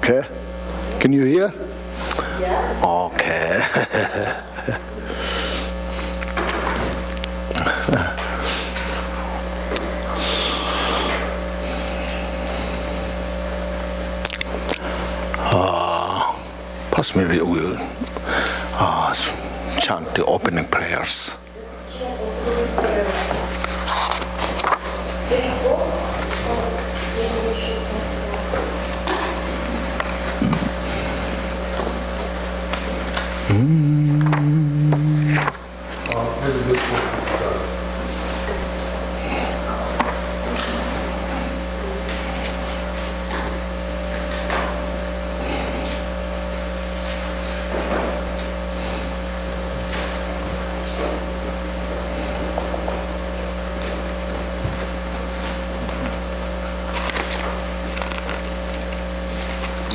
Okay. Can you hear? Yes. Okay. Perhaps maybe we'll chant the opening prayers.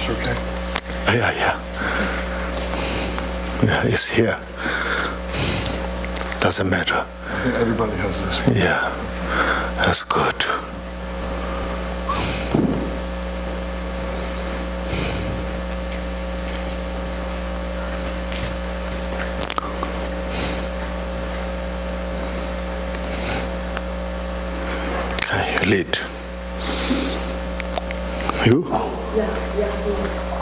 Okay. Yeah, it's here. Doesn't matter. I think everybody has this. Yeah, that's good. Okay, you lead. You? Yeah, please.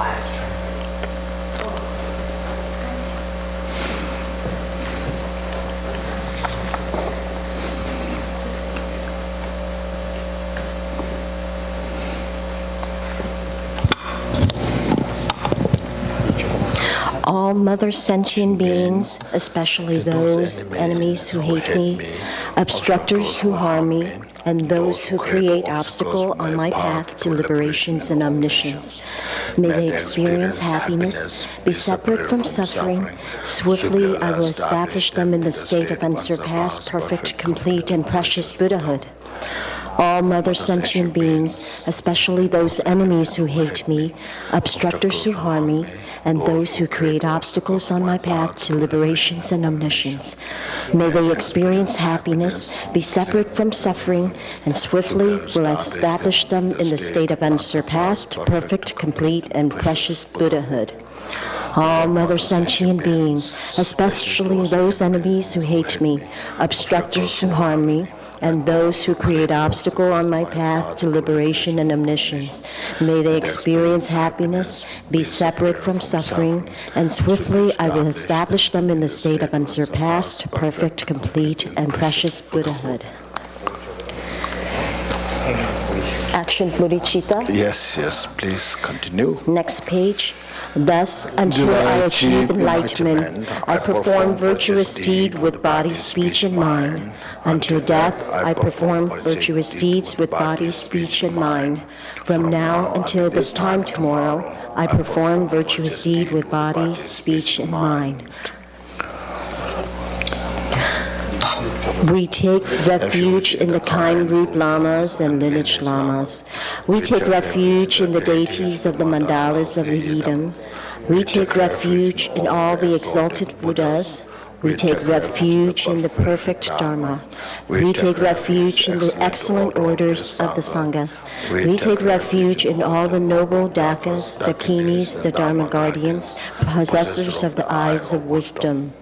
All Mother sentient beings, especially those enemies who hate me, obstructors who harm me, and those who create obstacle on my path to liberations and omniscience. May they experience happiness, be separate from suffering. Swiftly I will establish them in the state of unsurpassed, perfect, complete, and precious Buddhahood. All Mother sentient beings, especially those enemies who hate me, obstructors who harm me, and those who create obstacles on my path to liberations and omniscience. May they experience happiness, be separate from suffering, and swiftly will I establish them in the state of unsurpassed, perfect, complete, and precious Buddhahood. All Mother sentient beings, especially those enemies who hate me, obstructors who harm me, and those who create obstacle on my path to liberation and omniscience. May they experience happiness, be separate from suffering, and swiftly I will establish them in the state of unsurpassed, perfect, complete, and precious Buddhahood. Action bodhicitta. Yes, please continue. Next page. Thus, until I achieve enlightenment, I perform virtuous deed with body, speech, and mind. Until death, I perform virtuous deeds with body, speech, and mind. From now until this time tomorrow, I perform virtuous deed with body, speech, and mind. We take refuge in the kind root lamas and lineage lamas. We take refuge in the deities of the mandalas of the Eden. We take refuge in all the exalted Buddhas. We take refuge in the perfect Dharma. We take refuge in the excellent orders of the Sanghas. We take refuge in all the noble Dakas, Dakinis, the Dharma guardians, possessors of the eyes of wisdom.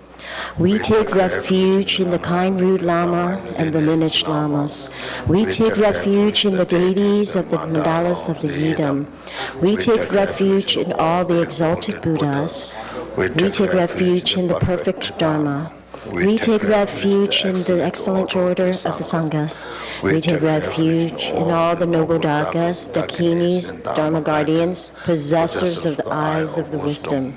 We take refuge in the kind root Lama and the lineage Lamas. We take refuge in the deities of the mandalas of the Yidam. We take refuge in all the exalted Buddhas. We take refuge in the perfect Dharma. We take refuge in the excellent order of the Sanghas. We take refuge in all the noble Dakas, Dakinis, Dharma guardians, possessors of the eyes of the wisdom.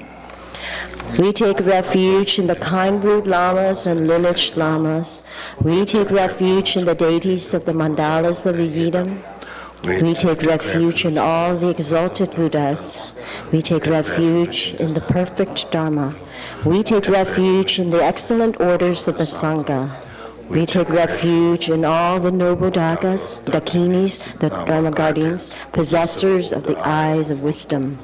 We take refuge in the kind root Lamas and lineage Lamas. We take refuge in the deities of the mandalas of the Yidam. We take refuge in all the exalted Buddhas. We take refuge in the perfect Dharma. We take refuge in the excellent orders of the Sangha. We take refuge in all the noble Dakas, Dakinis, the Dharma guardians, possessors of the eyes of wisdom.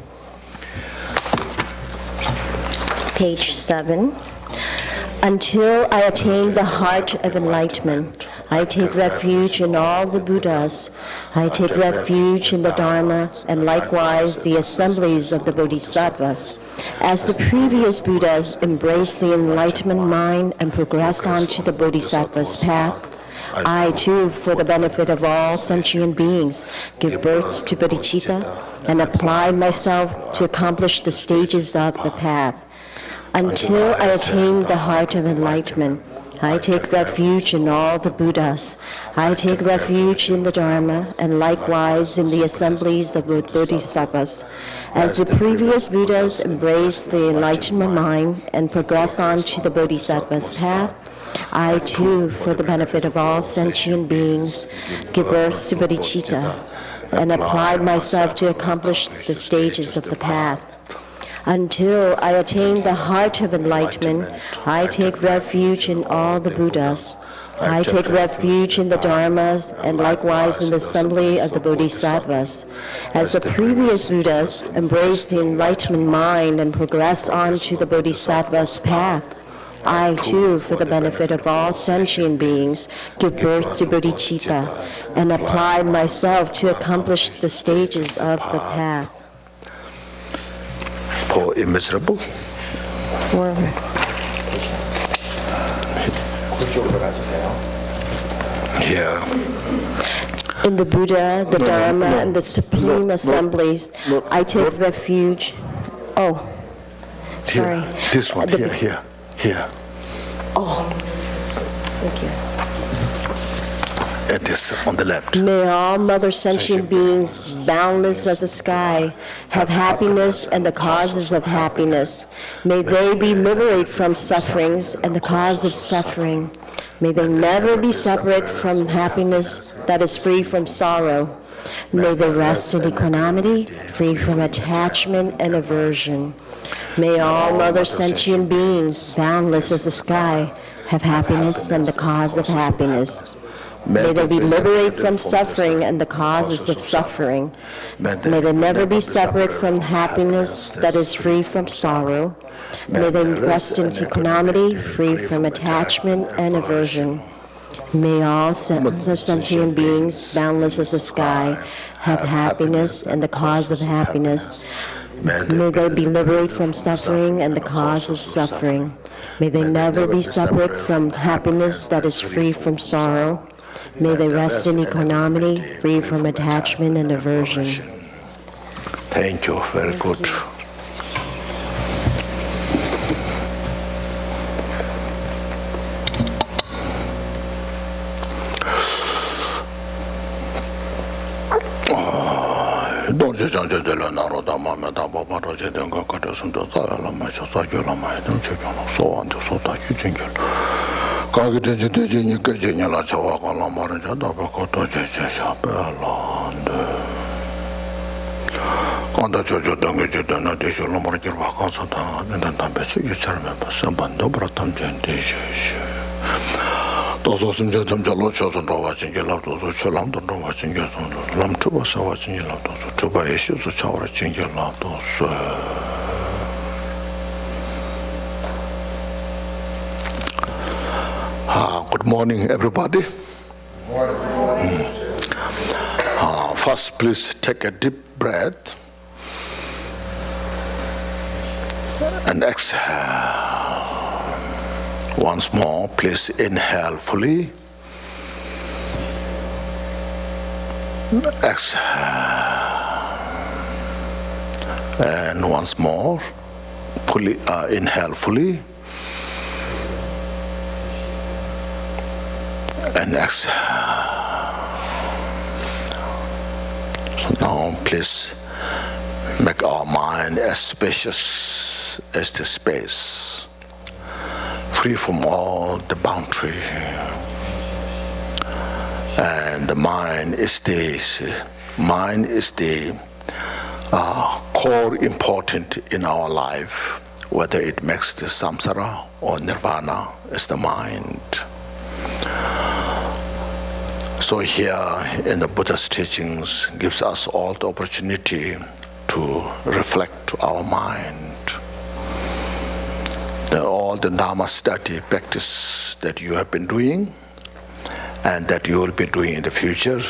Page 7. Until I attain the heart of enlightenment, I take refuge in all the Buddhas. I take refuge in the Dharma and likewise the assemblies of the Bodhisattvas. As the previous Buddhas embraced the enlightenment mind and progressed on to the Bodhisattva's path, I too, for the benefit of all sentient beings, give birth to bodhicitta and apply myself to accomplish the stages of the path. Until I attain the heart of enlightenment, I take refuge in all the Buddhas. I take refuge in the Dharma and likewise in the assemblies of the Bodhisattvas. As the previous Buddhas embraced the enlightenment mind and progressed on to the Bodhisattva's path, I too, for the benefit of all sentient beings, give birth to bodhicitta and apply myself to accomplish the stages of the path. Until I attain the heart of enlightenment, I take refuge in all the Buddhas. I take refuge in the Dharmas and likewise in the assembly of the Bodhisattvas. As the previous Buddhas embraced the enlightenment mind and progressed on to the Bodhisattva's path, I too, for the benefit of all sentient beings, give birth to bodhicitta and apply myself to accomplish the stages of the path. Poor immeasurable. Here. In the Buddha, the Dharma, and the supreme assemblies, I take refuge. Oh, sorry. Here. This one, here. Oh, thank you. It is on the left. May all mother sentient beings, boundless as the sky, have happiness and the causes of happiness. May they be liberated from sufferings and the cause of suffering. May they never be separate from happiness that is free from sorrow. May they rest in equanimity, free from attachment and aversion. May all mother sentient beings, boundless as the sky, have happiness and the cause of happiness. May they be liberated from suffering and the causes of suffering. May they never be separate from happiness that is free from sorrow. May they rest in equanimity, free from attachment and aversion. May all the sentient beings, boundless as the sky, have happiness and the cause of happiness. May they be liberated from suffering and the cause of suffering. May they never be separate from happiness that is free from sorrow. May they rest in equanimity, free from attachment and aversion. Thank you. Very good. Good morning, everybody. First, please take a deep breath and exhale. Once more, please inhale fully. Exhale. And once more, inhale fully. And exhale. So now please make our mind as spacious as the space, free from all the boundary. And the mind is the core important in our life, whether it makes the samsara or nirvana is the mind. So here in the Buddha's teachings gives us all the opportunity to reflect our mind. All the Dharma study practice that you have been doing and that you will be doing in the future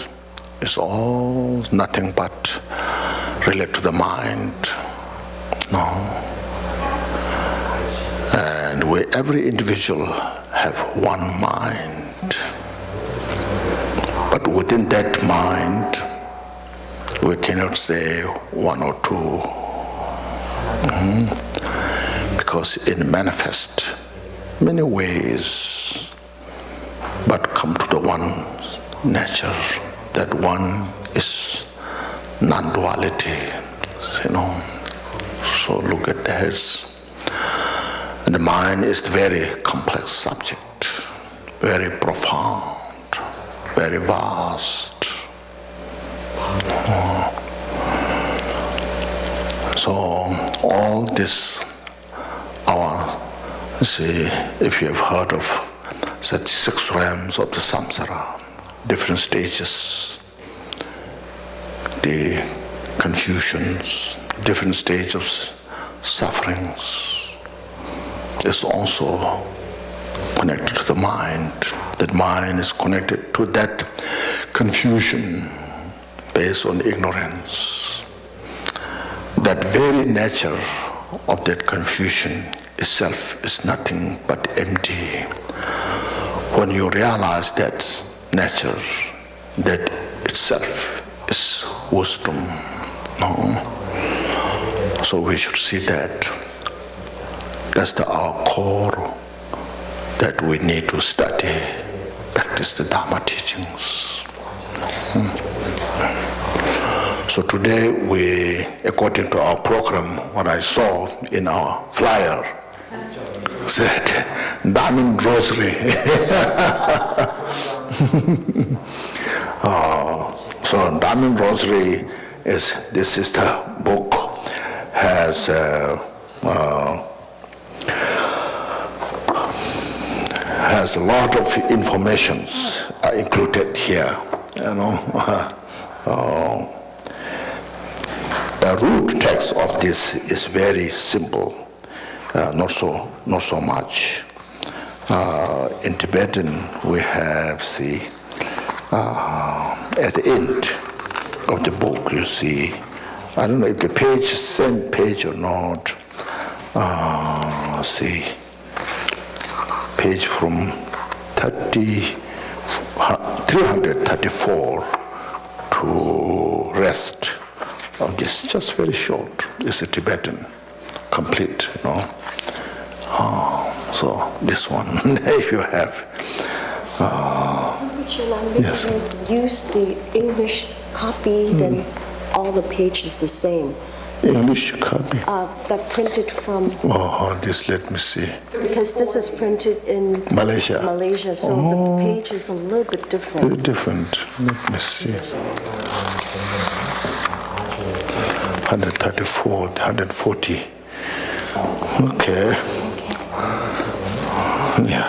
is all nothing but related to the mind. No. And every individual have one mind. But within that mind, we cannot say one or two. Because it manifests many ways, but come to the one nature. That one is non-duality, So look at this. And the mind is a very complex subject, very profound, very vast. So all this, if you have heard of such 6 realms of the samsara, different stages, the confusions, different stages of sufferings, is also connected to the mind. That mind is connected to that confusion based on ignorance. That very nature of that confusion itself is nothing but empty. When you realize that nature, that itself is wisdom. No? So we should see that. That's our core that we need to study, practice the Dharma teachings. So today we, according to our program, what I saw in our flyer, said Diamond Rosary. So Diamond Rosary this is the book, has a lot of informations included here. The root text of this is very simple, not so much. In Tibetan, we have at the end of the book, you see, I don't know if the page is same page or not. Page from 334 to rest of this, just very short. It's a Tibetan, complete, So this one, if you have. Yes. Use the English copy, then all the pages the same. English copy? That printed from... This, let me see. Because this is printed in Malaysia, so the page is a little bit different. Very different. Let me see. 134, 140. Okay. Yeah.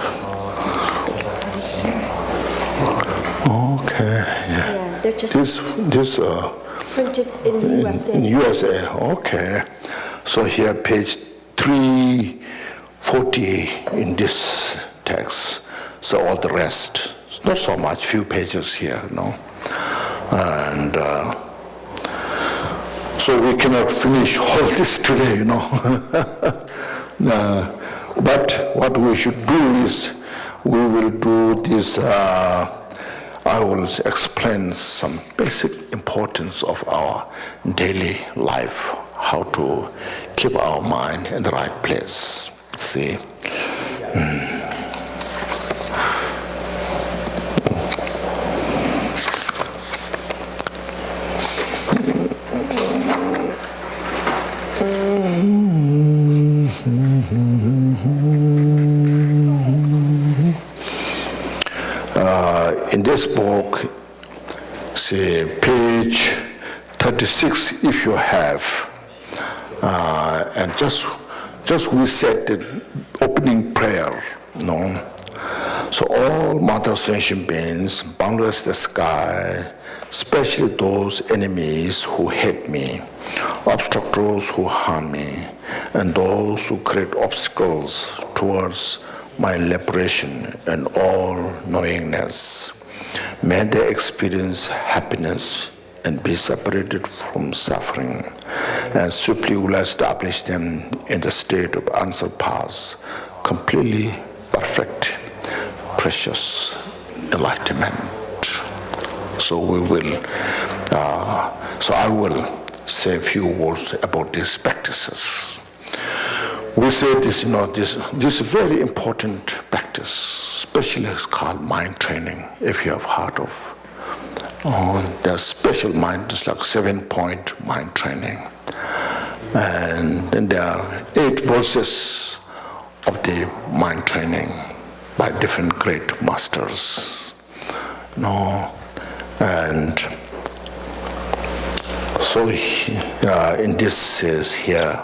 Okay. Yeah, they're just This printed in USA. In USA. Okay. So here, page 340 in this text. So all the rest, not so much, few pages here, And so we cannot finish all this today, But what we should do is, we will do this, I will explain some basic importance of our daily life, how to keep our mind in the right place. See? In this book, see page 36, if you have, and just we said the opening prayer, So all Mother Sentient beings, boundless the sky, especially those enemies who hate me, obstructors who harm me, and those who create obstacles towards my liberation and all-knowingness. May they experience happiness and be separated from suffering, and swiftly will establish them in the state of unsurpassed, completely perfect, precious enlightenment. So I will say a few words about these practices. We say this, this very important practice, especially it's called mind training, if you have heard of. There's special mind, it's like 7-point mind training. And then there are 8 verses of the mind training by different great masters. And so in this says here,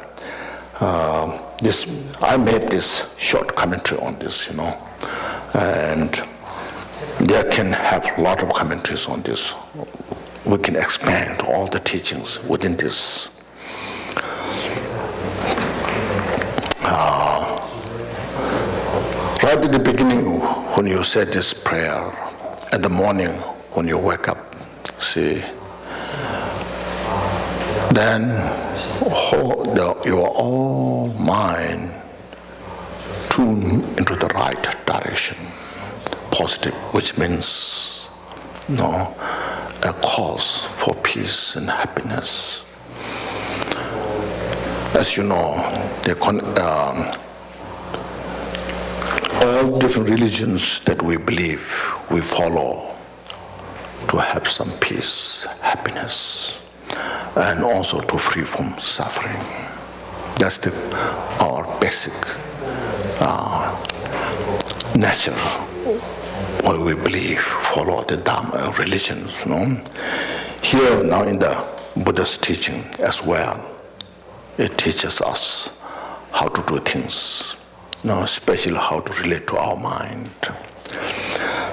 I made this short commentary on this, and there can have a lot of commentaries on this. We can expand all the teachings within this. Right at the beginning, when you said this prayer, at the morning when you wake up, see, then your all mind tune into the right direction, positive, which means a cause for peace and happiness. As you know, all different religions that we believe, we follow to have some peace, happiness, and also to free from suffering. That's our basic nature, what we believe, follow the Dharma religions. Here now in the Buddha's teaching as well, it teaches us how to do things, especially how to relate to our mind.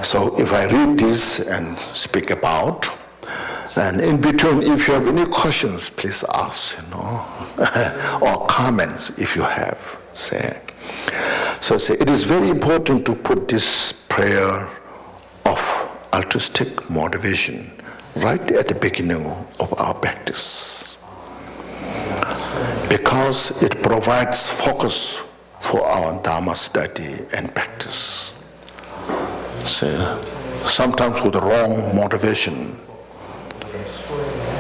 So if I read this and speak about, and in between, if you have any questions, please ask, or comments if you have, say. So it is very important to put this prayer of altruistic motivation right at the beginning of our practice, because it provides focus for our Dharma study and practice. So sometimes with the wrong motivation,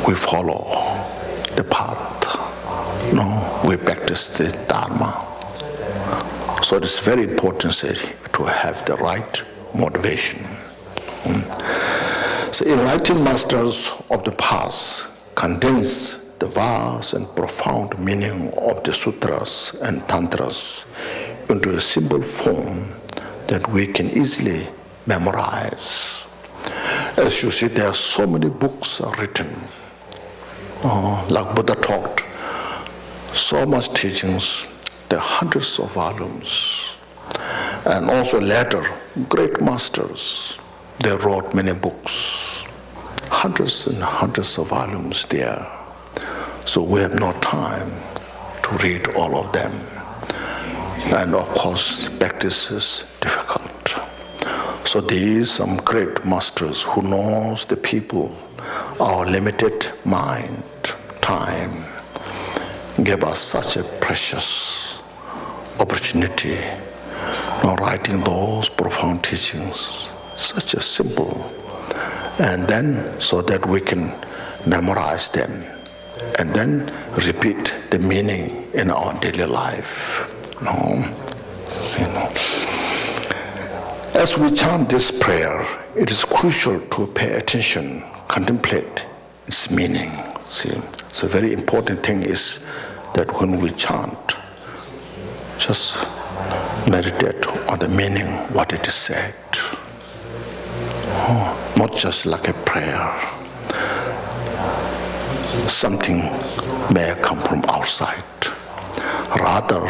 we follow the path, we practice the Dharma. So it's very important to have the right motivation. So enlightened masters of the past condense the vast and profound meaning of the sutras and tantras into a simple form that we can easily memorize. As you see, there are so many books are written. Like Buddha talked, so much teachings, there are hundreds of volumes. And also later, great masters, they wrote many books, hundreds and hundreds of volumes there. So we have no time to read all of them. And of course, practice is difficult. So there is some great masters who knows the people, our limited mind, time, gave us such a precious opportunity, writing those profound teachings, such a simple, and then so that we can memorize them, and then repeat the meaning in our daily life. As we chant this prayer, it is crucial to pay attention, contemplate its meaning. See, so a very important thing is that when we chant, just meditate on the meaning, what it is said. Not just like a prayer. Something may come from outside. Rather,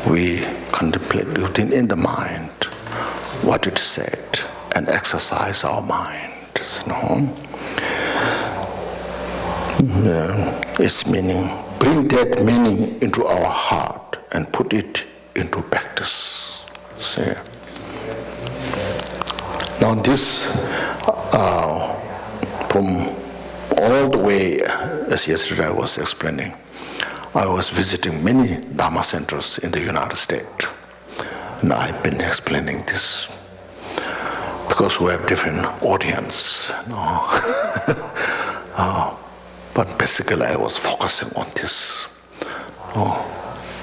we contemplate within in the mind what it said and exercise our mind. Its meaning, bring that meaning into our heart and put it into practice. See? Now this, from all the way, as yesterday I was explaining, I was visiting many Dharma centers in the United States. And I've been explaining this because we have different audience. But basically I was focusing on this.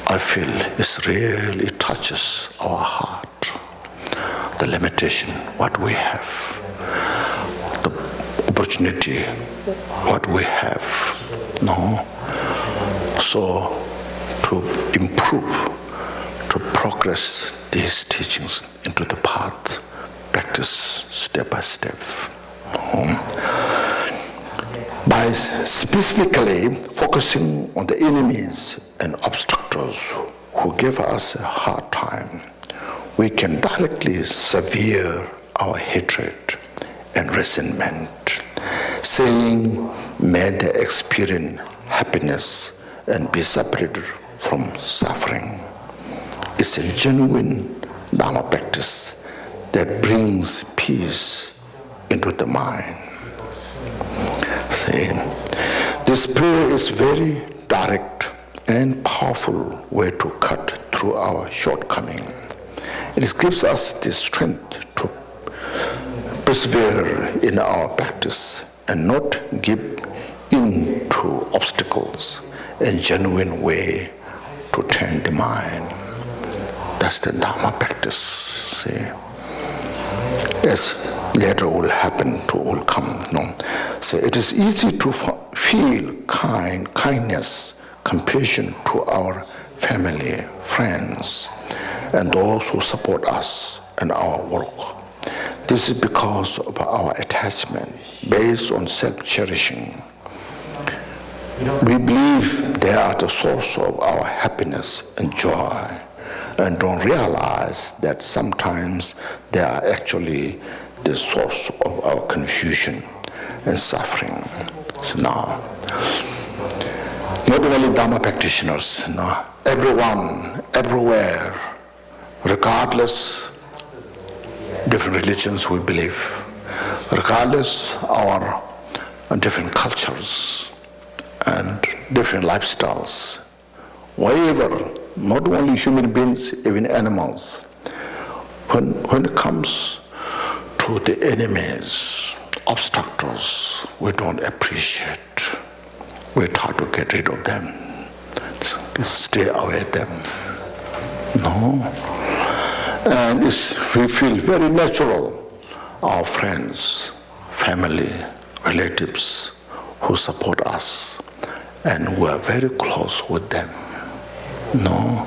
I feel it really touches our heart. The limitation, what we have. The opportunity, what we have. So to improve, to progress these teachings into the path, practice step by step. By specifically focusing on the enemies and obstructors who give us a hard time, we can directly sever our hatred and resentment, saying, may they experience happiness and be separated from suffering. It's a genuine Dharma practice that brings peace into the mind. See, this prayer is very direct and powerful way to cut through our shortcoming. It gives us the strength to persevere in our practice and not give in to obstacles, a genuine way to turn the mind. That's the Dharma practice. See? As later will happen, will come. So it is easy to feel kindness, compassion to our family, friends, and those who support us and our work. This is because of our attachment based on self-cherishing. We believe they are the source of our happiness and joy, and don't realize that sometimes they are actually the source of our confusion and suffering. So now, not only Dharma practitioners, everyone, everywhere, regardless different religions we believe, regardless our different cultures and different lifestyles, whatever, not only human beings, even animals, when it comes to the enemies, obstructors, we don't appreciate. We try to get rid of them, stay away them. No. And we feel very natural, our friends, family, relatives who support us, and we are very close with them. No.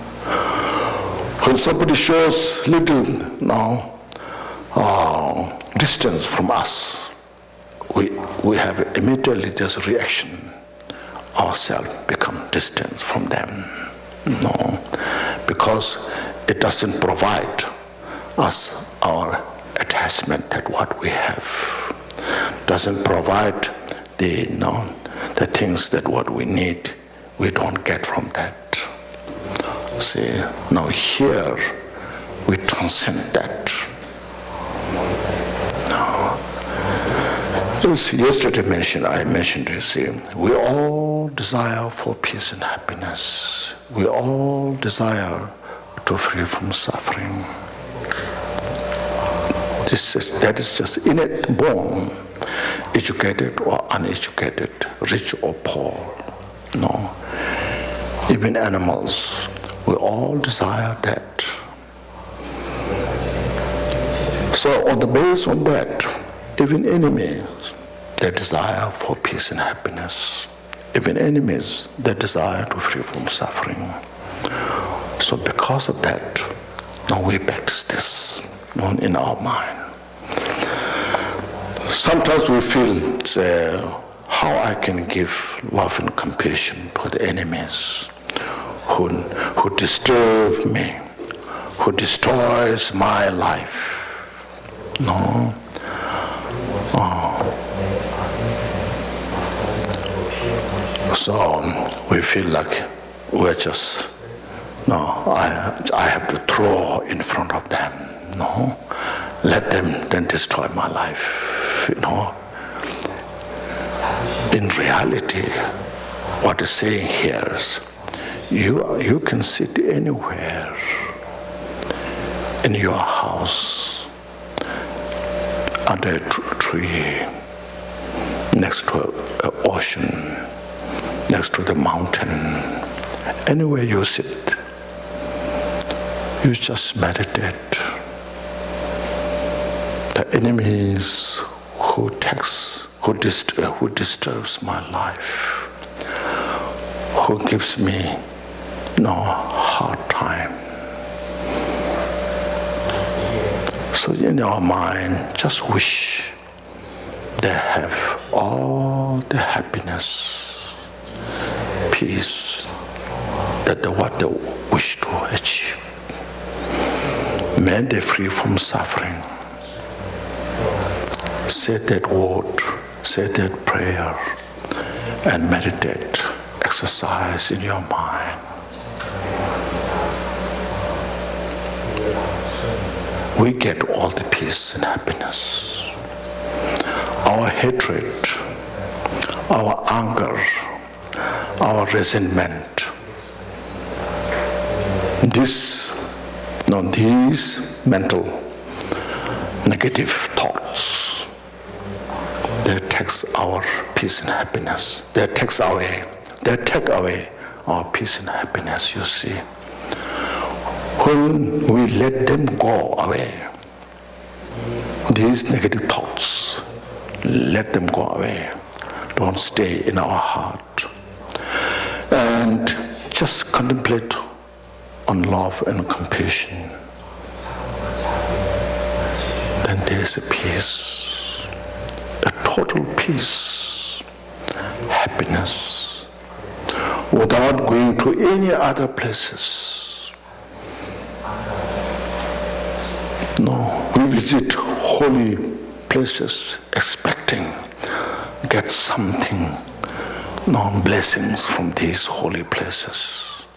When somebody shows little distance from us, we have immediately this reaction. Ourselves become distant from them. No, because it doesn't provide us our attachment that what we have. Doesn't provide the things that what we need, we don't get from that. See, now here we transcend that. Now, as yesterday I mentioned, you see, we all desire for peace and happiness. We all desire to free from suffering. That is just innate born, educated or uneducated, rich or poor. No. Even animals, we all desire that. So on the basis of that, even enemies, they desire for peace and happiness. Even enemies, they desire to free from suffering. So because of that, now we practice this in our mind. Sometimes we feel, say, how I can give love and compassion to the enemies who disturb me, who destroys my life. No. So we feel like we're just, I have to throw in front of them. No, let them then destroy my life. In reality, what is saying here is, you can sit anywhere in your house, under a tree, next to an ocean, next to the mountain, anywhere you sit, you just meditate. The enemies who disturbs my life, who gives me hard time. So in your mind, just wish they have all the happiness, peace, what they wish to achieve. May they free from suffering. Say that word, say that prayer, and meditate, exercise in your mind. We get all the peace and happiness. Our hatred, our anger, our resentment, these mental negative thoughts, they take our peace and happiness. They take away our peace and happiness, you see. When we let them go away, these negative thoughts, let them go away. Don't stay in our heart. And just contemplate on love and compassion. Then there's a peace, a total peace, happiness, without going to any other places. No, we visit holy places expecting get something, blessings from these holy places.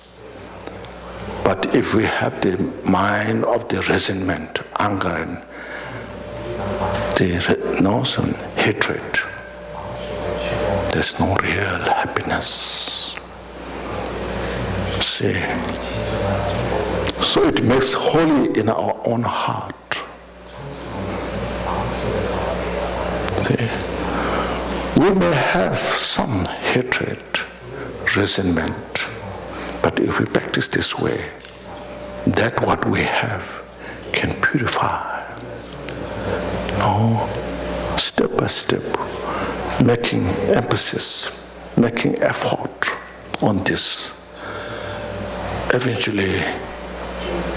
But if we have the mind of the resentment, anger, and some hatred, there's no real happiness. See, so it makes holy in our own heart. See, we may have some hatred, resentment, but if we practice this way, that what we have can purify. Step by step, making emphasis, making effort on this. Eventually,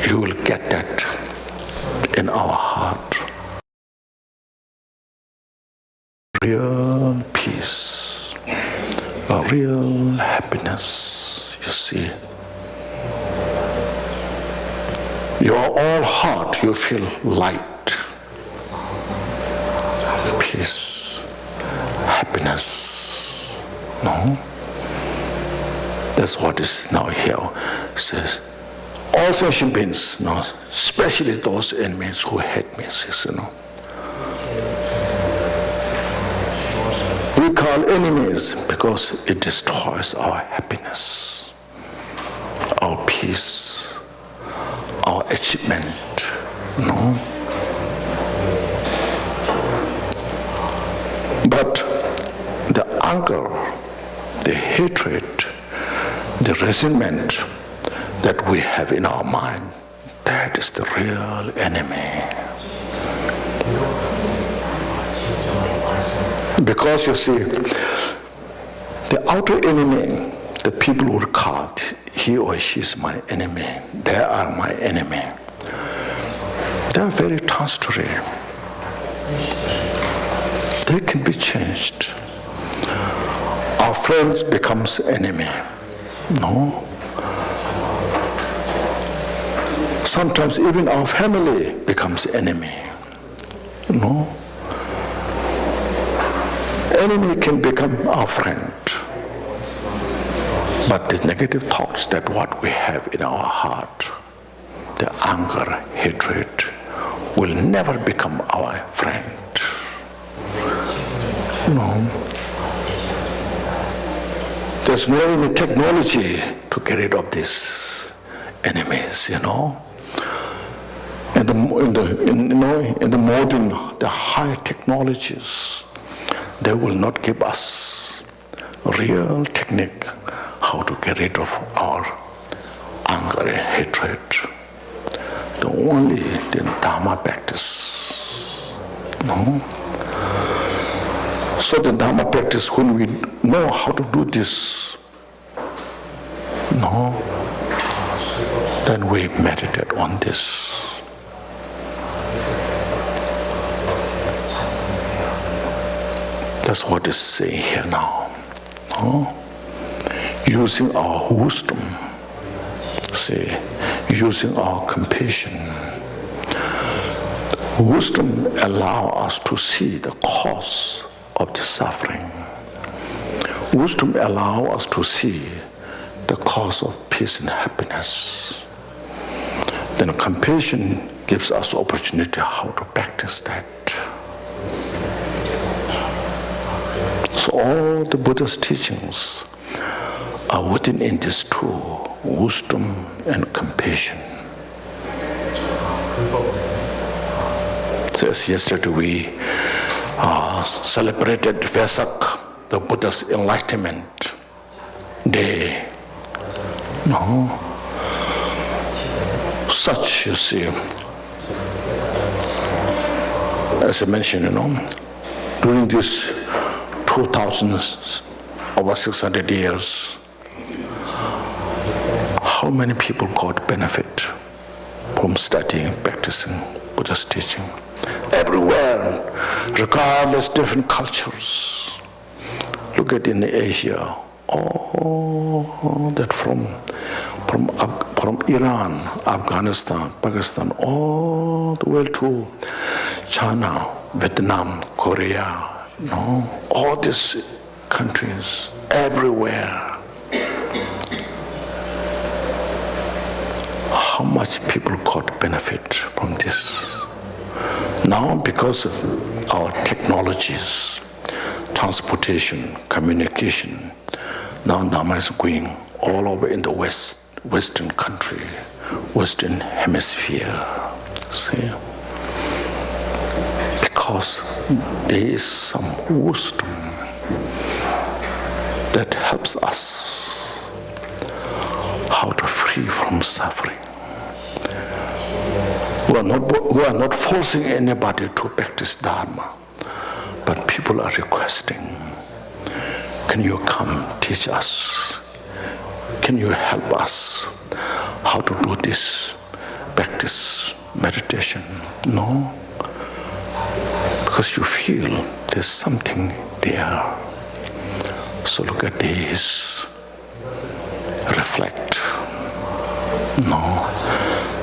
you will get that in our heart. Real peace, a real happiness, you see. Your whole heart, you feel light, peace, happiness. No? That's what is now here. It says, all sentient beings, especially those enemies who hate me, says, we call enemies because it destroys our happiness, our peace, achievement. No. But the anger, the hatred, the resentment that we have in our mind, that is the real enemy. Because you see, the outer enemy, the people who are called, he or she is my enemy, they are my enemy. They are very transitory. They can be changed. Our friends becomes enemy. No. Sometimes even our family becomes enemy. No. Enemy can become our friend. But the negative thoughts, that what we have in our heart, the anger, hatred, will never become our friend. No. There's no any technology to get rid of these enemies, In the modern, the high technologies, they will not give us a real technique how to get rid of our anger and hatred. The only the Dharma practice. No? So the Dharma practice, when we know how to do this, then we meditate on this. That's what is saying here now. Using our wisdom, using our compassion. Wisdom allows us to see the cause of the suffering. Wisdom allows us to see the cause of peace and happiness. Then compassion gives us opportunity how to practice that. So all the Buddha's teachings are within in these two, wisdom and compassion. So as yesterday we celebrated Vesak, the Buddha's enlightenment day. Such, you see, as I mentioned, during this 2,000 over 600 years, how many people got benefit from studying, practicing Buddha's teaching? Everywhere, regardless different cultures. Look at in Asia, all that from Iran, Afghanistan, Pakistan, all the way to China, Vietnam, Korea, all these countries, everywhere. How much people got benefit from this? Now, because of our technologies, transportation, communication, now Dharma is going all over in the Western country, Western hemisphere. See? Because there is some wisdom that helps us how to free from suffering. We are not forcing anybody to practice Dharma, but people are requesting, can you come teach us? Can you help us how to do this, practice meditation? No? Because you feel there's something there. So look at this, reflect. No.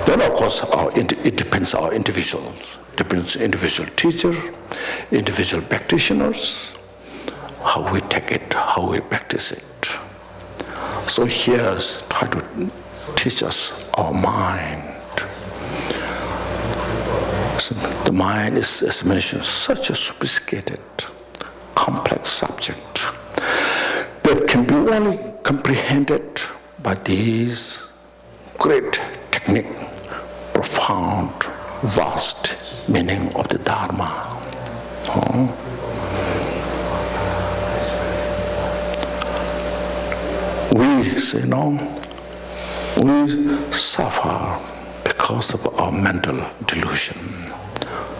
Then of course it depends on our individuals. Depends on individual teacher, individual practitioners, how we take it, how we practice it. So here's try to teach us our mind. So the mind is, as mentioned, such a sophisticated, complex subject that can be only comprehended by these great technique, profound, vast meaning of the Dharma. We say, we suffer because of our mental delusion.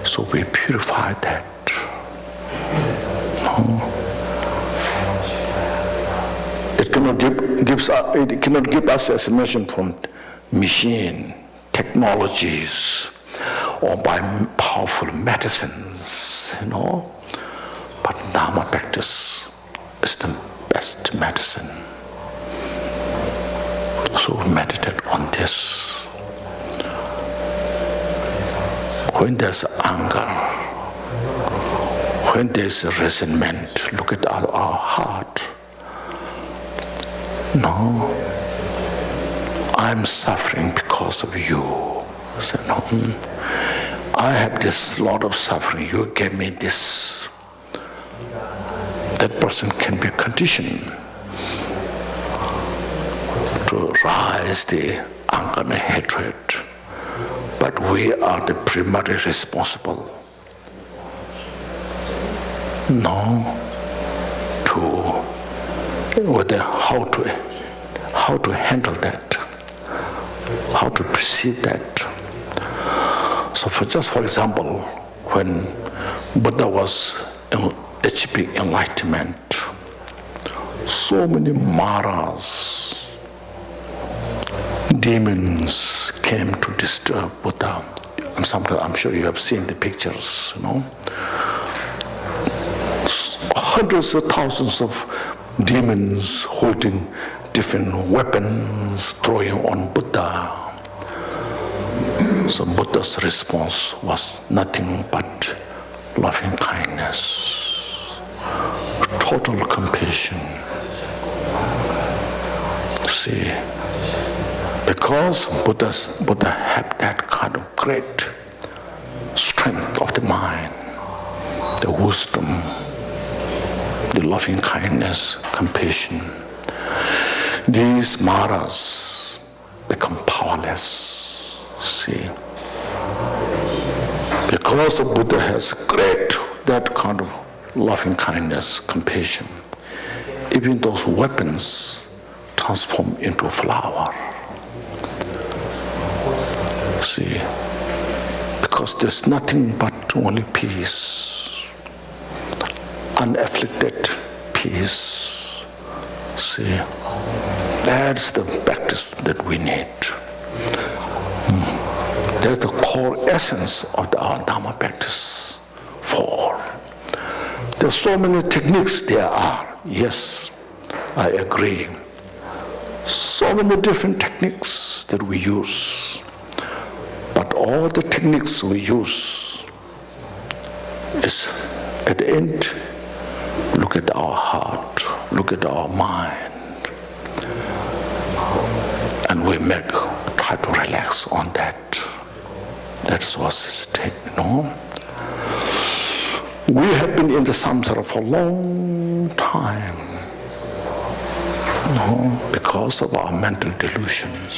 So we purify that. It cannot give us information from machine, technologies, or by powerful medicines, But Dharma practice is the best medicine. So meditate on this. When there's anger, when there's resentment, look at our heart. No, I'm suffering because of you. So, no, I have this lot of suffering. You gave me this. That person can be conditioned to rise the anger and hatred. But we are the primary responsible. How to handle that, how to perceive that. So for example, when Buddha was achieving enlightenment, so many Maras, demons came to disturb Buddha. I'm sure you have seen the pictures, Hundreds of thousands of demons holding different weapons, throwing on Buddha. So Buddha's response was nothing but loving kindness, total compassion. See, because Buddha had that kind of great strength of the mind, the wisdom, the loving kindness, compassion, these Maras become powerless. See, because the Buddha has that kind of loving kindness, compassion, even those weapons transform into flower. See, because there's nothing but only peace, unafflicted peace. See, that's the practice that we need. That's the core essence of our Dharma practice. There's so many techniques there are. Yes, I agree. So many different techniques that we use. But all the techniques we use is, at the end, look at our heart, look at our mind, and we try to relax on that. That's what's state, We have been in the samsara for a long time, because of our mental delusions.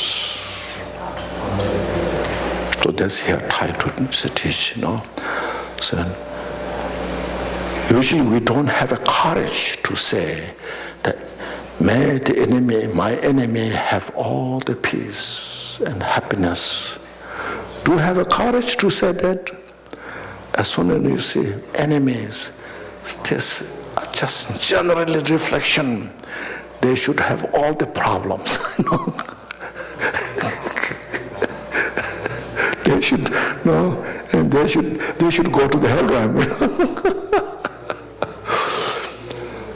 So that's here tied to the teach, So usually we don't have a courage to say that may my enemy have all the peace and happiness. Do you have a courage to say that? As soon as you see enemies, just generally reflection, they should have all the problems. They should, and they should go to the hell realm.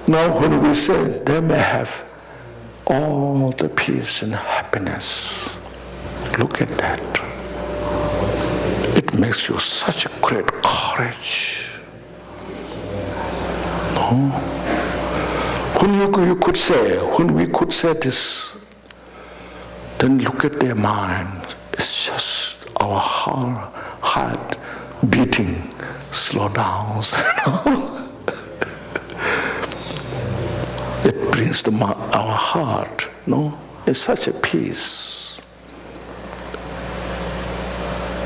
Now, when we say they may have all the peace and happiness, look at that. It makes you such a great courage. When we could say this, then look at their mind. It's just our heart beating slow down. It brings our heart, it's such a peace.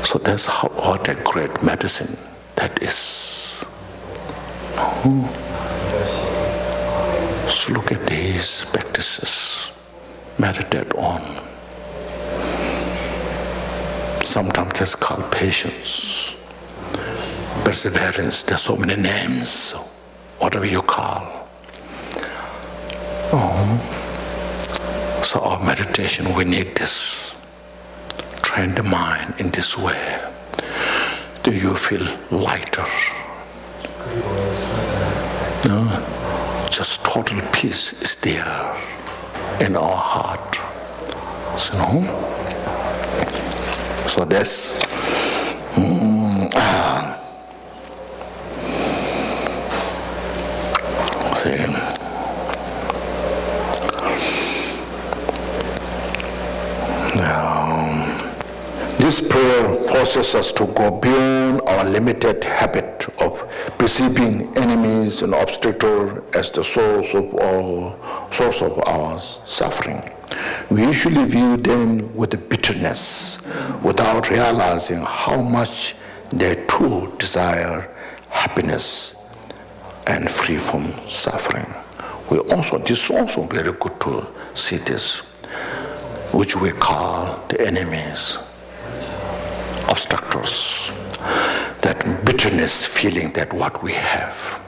So that's what a great medicine that is. So look at these practices, meditate on. Sometimes it's called patience, perseverance. There's so many names, whatever you call. So our meditation, we need this. Train the mind in this way. Do you feel lighter? No? Just total peace is there in our heart. So that's this prayer forces us to go beyond our limited habit of perceiving enemies and obstacles as the source of our suffering. We usually view them with bitterness without realizing how much they too desire happiness and free from suffering. This is also very good to see this, which we call the enemies, obstructors, that bitterness feeling that what we have.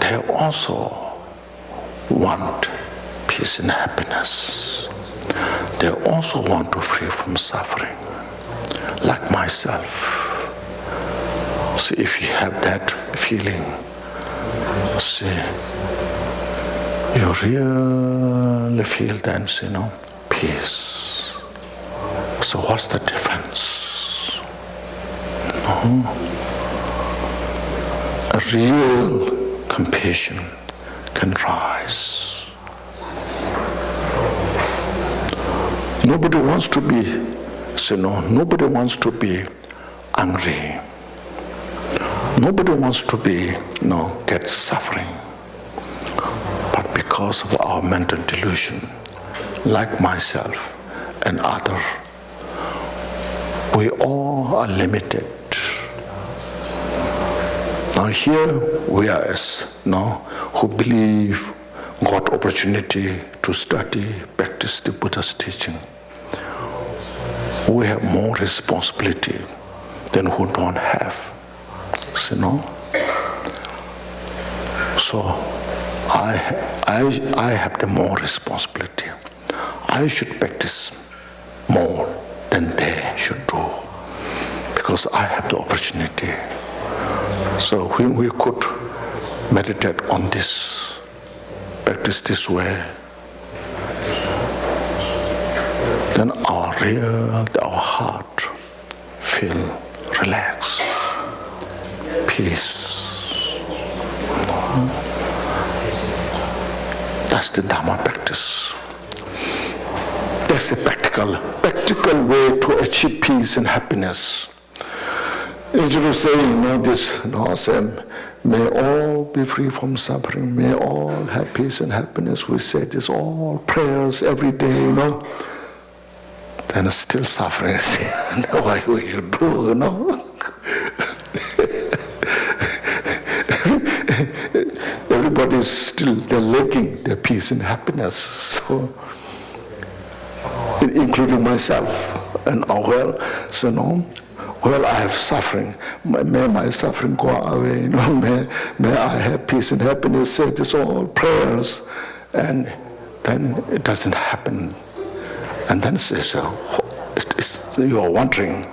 They also want peace and happiness. They also want to free from suffering, like myself. So if you have that feeling, see, you really feel then, peace. So what's the difference? A real compassion can rise. Nobody wants to be, nobody wants to be angry. Nobody wants to be, get suffering. But because of our mental delusion, like myself and others, we all are limited. Now here we are who believe got opportunity to study, practice the Buddha's teaching. We have more responsibility than who don't have. So I have the more responsibility. I should practice more than they should do, because I have the opportunity. So when we could meditate on this, practice this way, then our heart feel relaxed, peace. That's the Dharma practice. That's the practical way to achieve peace and happiness. Instead of saying, say, may all be free from suffering, may all have peace and happiness. We say this all prayers every day, Then it's still suffering. What we should do, Everybody is still, they're lacking their peace and happiness. So, including myself. And I have suffering. May my suffering go away. May I have peace and happiness. Say this all prayers, and then it doesn't happen. And then you are wondering,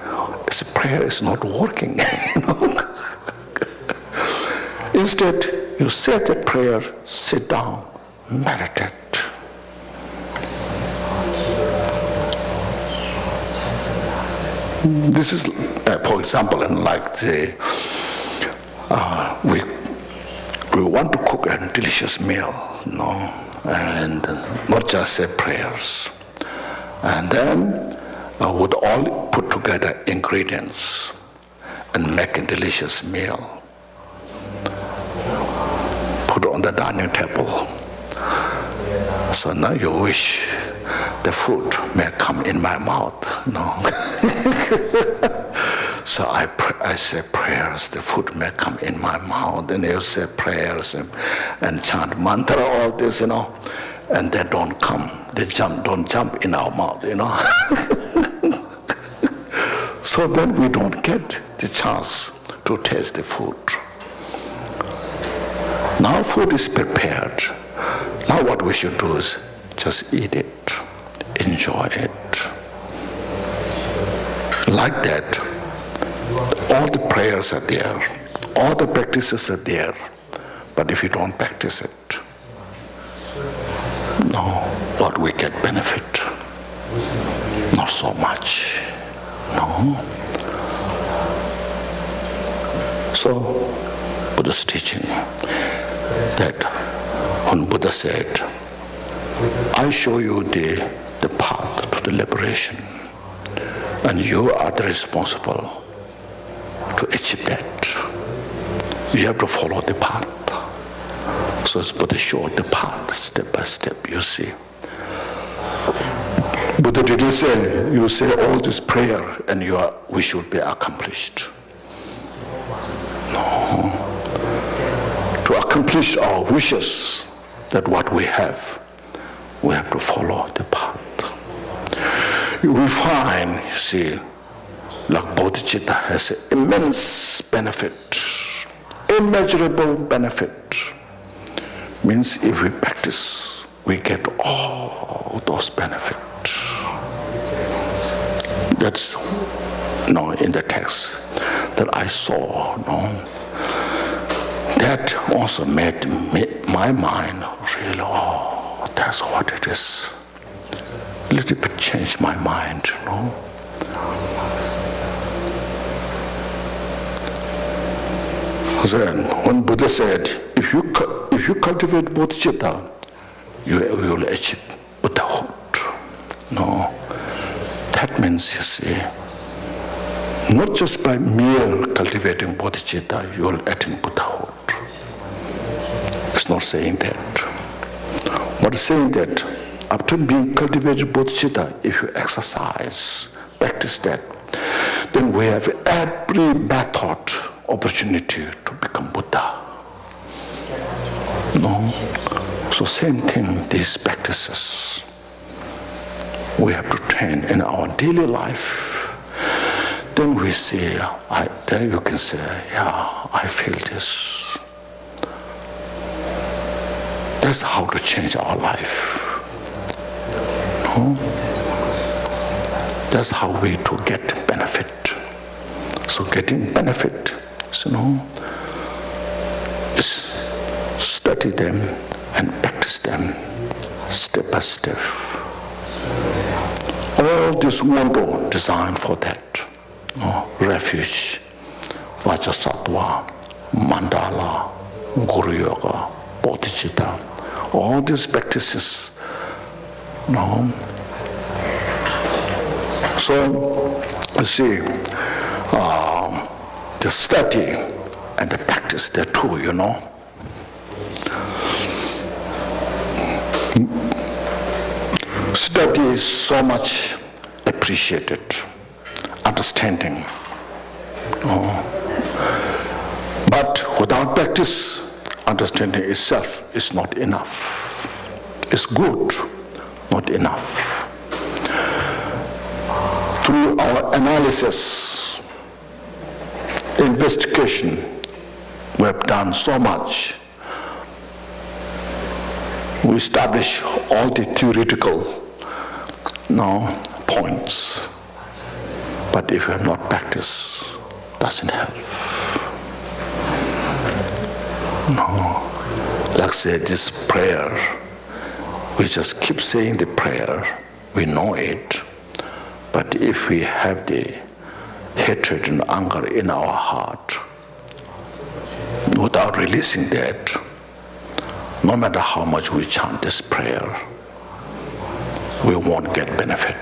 this prayer is not working. Instead, you say that prayer, sit down, meditate. This is, for example, we want to cook a delicious meal, and not just say prayers. And then would all put together ingredients and make a delicious meal. Put on the dining table. So now you wish the food may come in my mouth, So I say prayers, the food may come in my mouth, and you say prayers and chant mantra, all this, and they don't come. They don't jump in our mouth, So then we don't get the chance to taste the food. Now food is prepared. Now what we should do is just eat it, enjoy it. Like that, all the prayers are there, all the practices are there, but if you don't practice it, what we get benefit? Not so much, So, Buddha's teaching that when Buddha said, I show you the path to the liberation, and you are the responsible to achieve that. You have to follow the path. So it's Buddha showed the path step by step, you see. Buddha didn't say, you say all this prayer and we should be accomplished. No. To accomplish our wishes, that what we have to follow the path. You will find, you see, like bodhicitta has immense benefit, immeasurable benefit. Means if we practice, we get all those benefits. That's in the text that I saw. That also made my mind really, that's what it is. A little bit changed my mind, Then, when Buddha said, if you cultivate bodhicitta, you will achieve Buddhahood. That means, you see, not just by mere cultivating bodhicitta, you will attain Buddhahood. It's not saying that. But it's saying that after being cultivated bodhicitta, if you exercise, practice that, then we have every method, opportunity to become Buddha. So same thing, these practices we have to train in our daily life. Then we say, then you can say, I feel this. That's how to change our life. That's how we to get benefit. So getting benefit, is study them and practice them step by step. All this world designed for that. Refuge, Vajrasattva, Mandala, Guru Yoga, Bodhicitta, all these practices. So, you see, the study and the practice, they're two, Study is so much appreciated, understanding. But without practice, understanding itself is not enough. It's good, not enough. Through our analysis, investigation, we have done so much. We establish all the theoretical points. But if you have not practiced, doesn't help. Like say this prayer, we just keep saying the prayer, we know it. But if we have the hatred and anger in our heart, without releasing that, no matter how much we chant this prayer, we won't get benefit.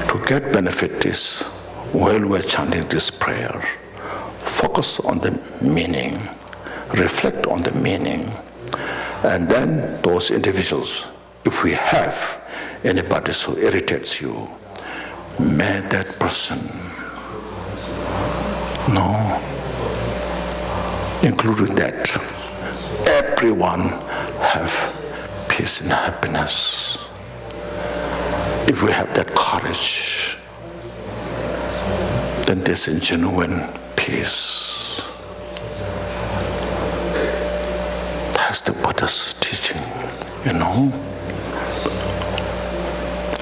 To get benefit is, while we're chanting this prayer, focus on the meaning, reflect on the meaning, and then those individuals if we have anybody who irritates you, may that person, including that, everyone have peace and happiness. If we have that courage, then there's a genuine peace. That's the Buddha's teaching,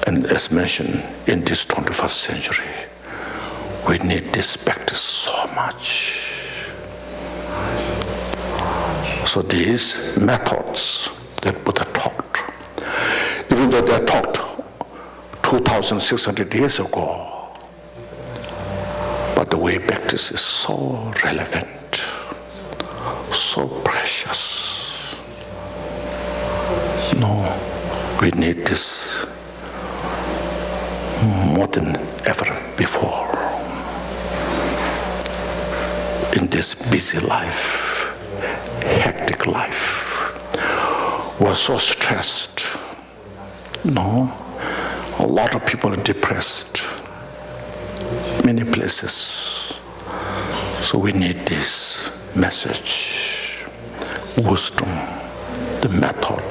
And as mentioned, in this 21st century, we need this practice so much. So these methods that Buddha taught, even though they are taught 2,600 years ago, but the way practice is so relevant, so precious. We need this more than ever before. In this busy life, hectic life, we're so stressed. A lot of people are depressed, many places. So we need this message, wisdom, the method.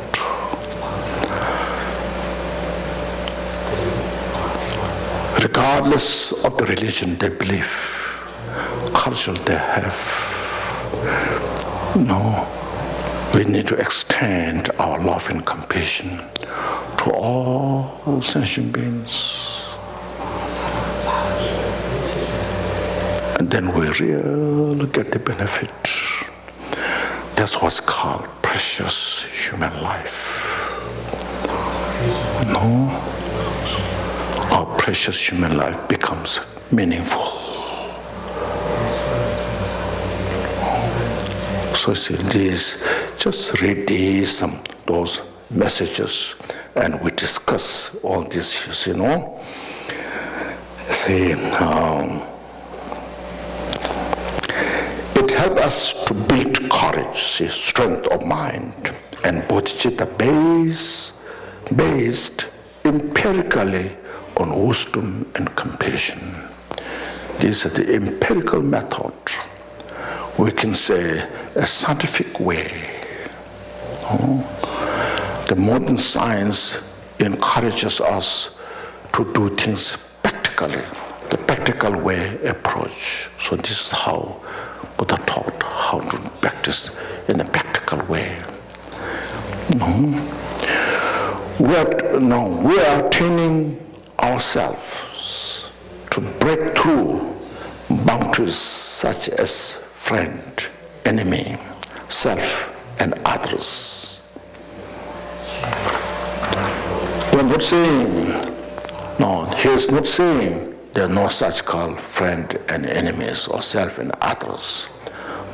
Regardless of the religion they believe, culture they have, we need to extend our love and compassion to all sentient beings. And then we really get the benefit. That's what's called precious human life. Our precious human life becomes meaningful. So see these, just read those messages, and we discuss all these issues, it helps us to build courage, strength of mind, and bodhicitta based empirically on wisdom and compassion. These are the empirical method. We can say a scientific way. The modern science encourages us to do things practically, the practical way approach. So this is how Buddha taught how to practice in a practical way. We are training ourselves to break through boundaries such as friend, enemy, self, and others. We're not saying, he is not saying there are no such called friend and enemies or self and others.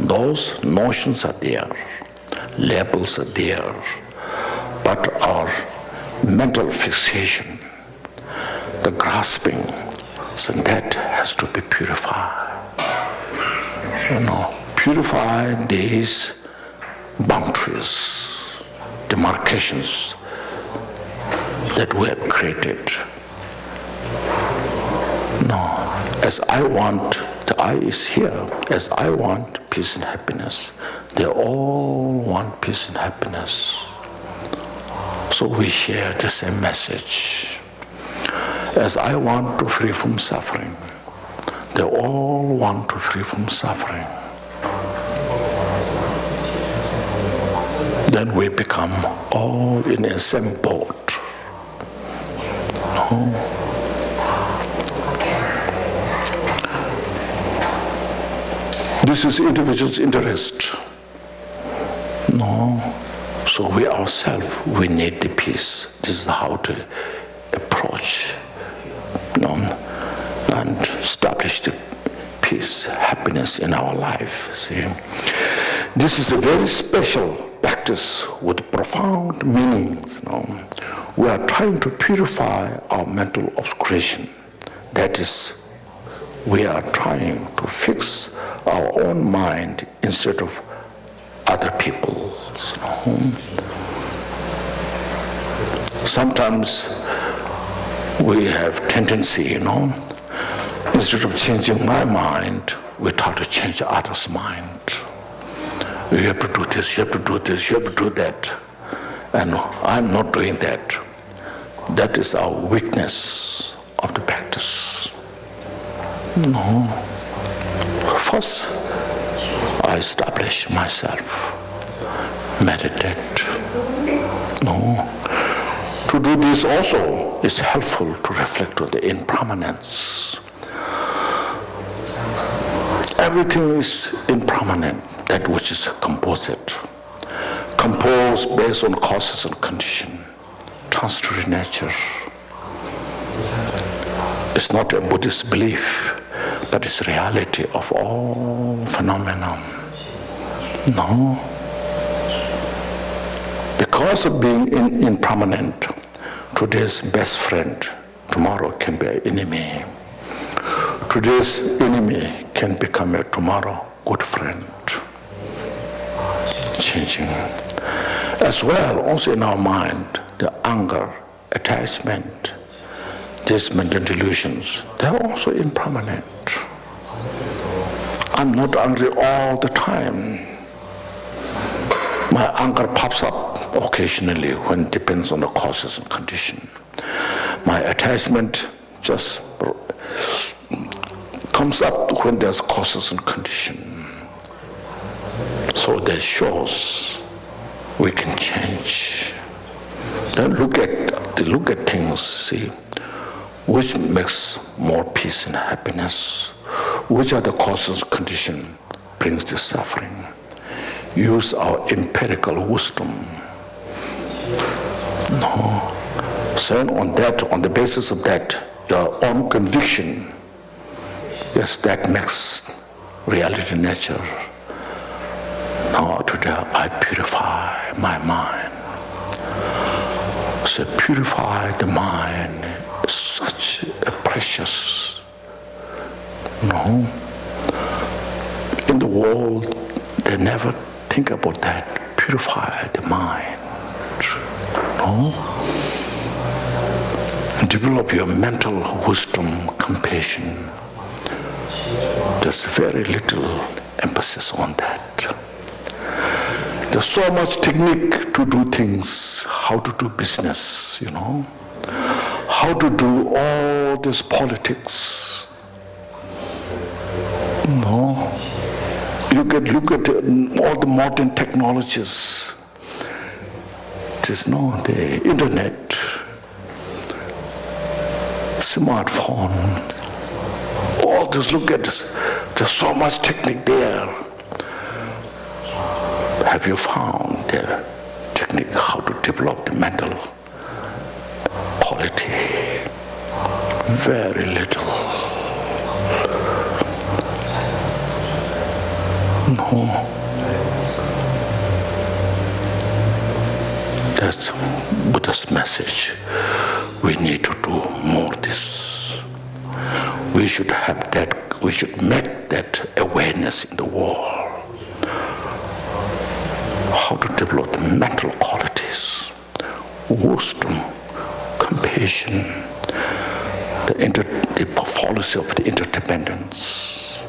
Those notions are there, labels are there, but our mental fixation, the grasping, so that has to be purified. Purify these boundaries, demarcations that we have created. As I want, the I is here, as I want peace and happiness, they all want peace and happiness. So we share the same message. As I want to free from suffering, they all want to free from suffering. Then we become all in the same boat. This is individual's interest. So we ourselves, we need the peace. This is how to approach and establish the peace, happiness in our life. See, this is a very special practice with profound meanings. We are trying to purify our mental obscuration. That is, we are trying to fix our own mind instead of other people's. Sometimes we have tendency, instead of changing my mind, we try to change others' mind. You have to do this, you have to do this, you have to do that. And I'm not doing that. That is our weakness of the practice. No. First, I establish myself, meditate. No. To do this also is helpful to reflect on the impermanence. Everything is impermanent, that which is composite, composed based on causes and condition, transitory nature. It's not a Buddhist belief, but it's reality of all phenomena. No. Because of being impermanent, today's best friend tomorrow can be an enemy. Today's enemy can become a tomorrow good friend. Changing. As well, also in our mind, the anger, attachment, these mental delusions, they're also impermanent. I'm not angry all the time. My anger pops up occasionally when it depends on the causes and condition. My attachment just comes up when there's causes and condition. So that shows we can change. Then look at things, see, which makes more peace and happiness, which are the causes and condition brings the suffering. Use our empirical wisdom. No. So on the basis of that, your own conviction, yes, that makes reality nature. Now today I purify my mind. So purify the mind is such a precious, in the world they never think about that. Purify the mind. Develop your mental wisdom, compassion. There's very little emphasis on that. There's so much technique to do things, how to do business, how to do all this politics. Look at all the modern technologies. There's the internet, smartphone, all this, look at this. There's so much technique there. Have you found the technique how to develop the mental quality? Very little. No. That's Buddha's message. We need to do more this. We should have that, we should make that awareness in the world. How to develop the mental qualities, wisdom, compassion, the policy of the interdependence.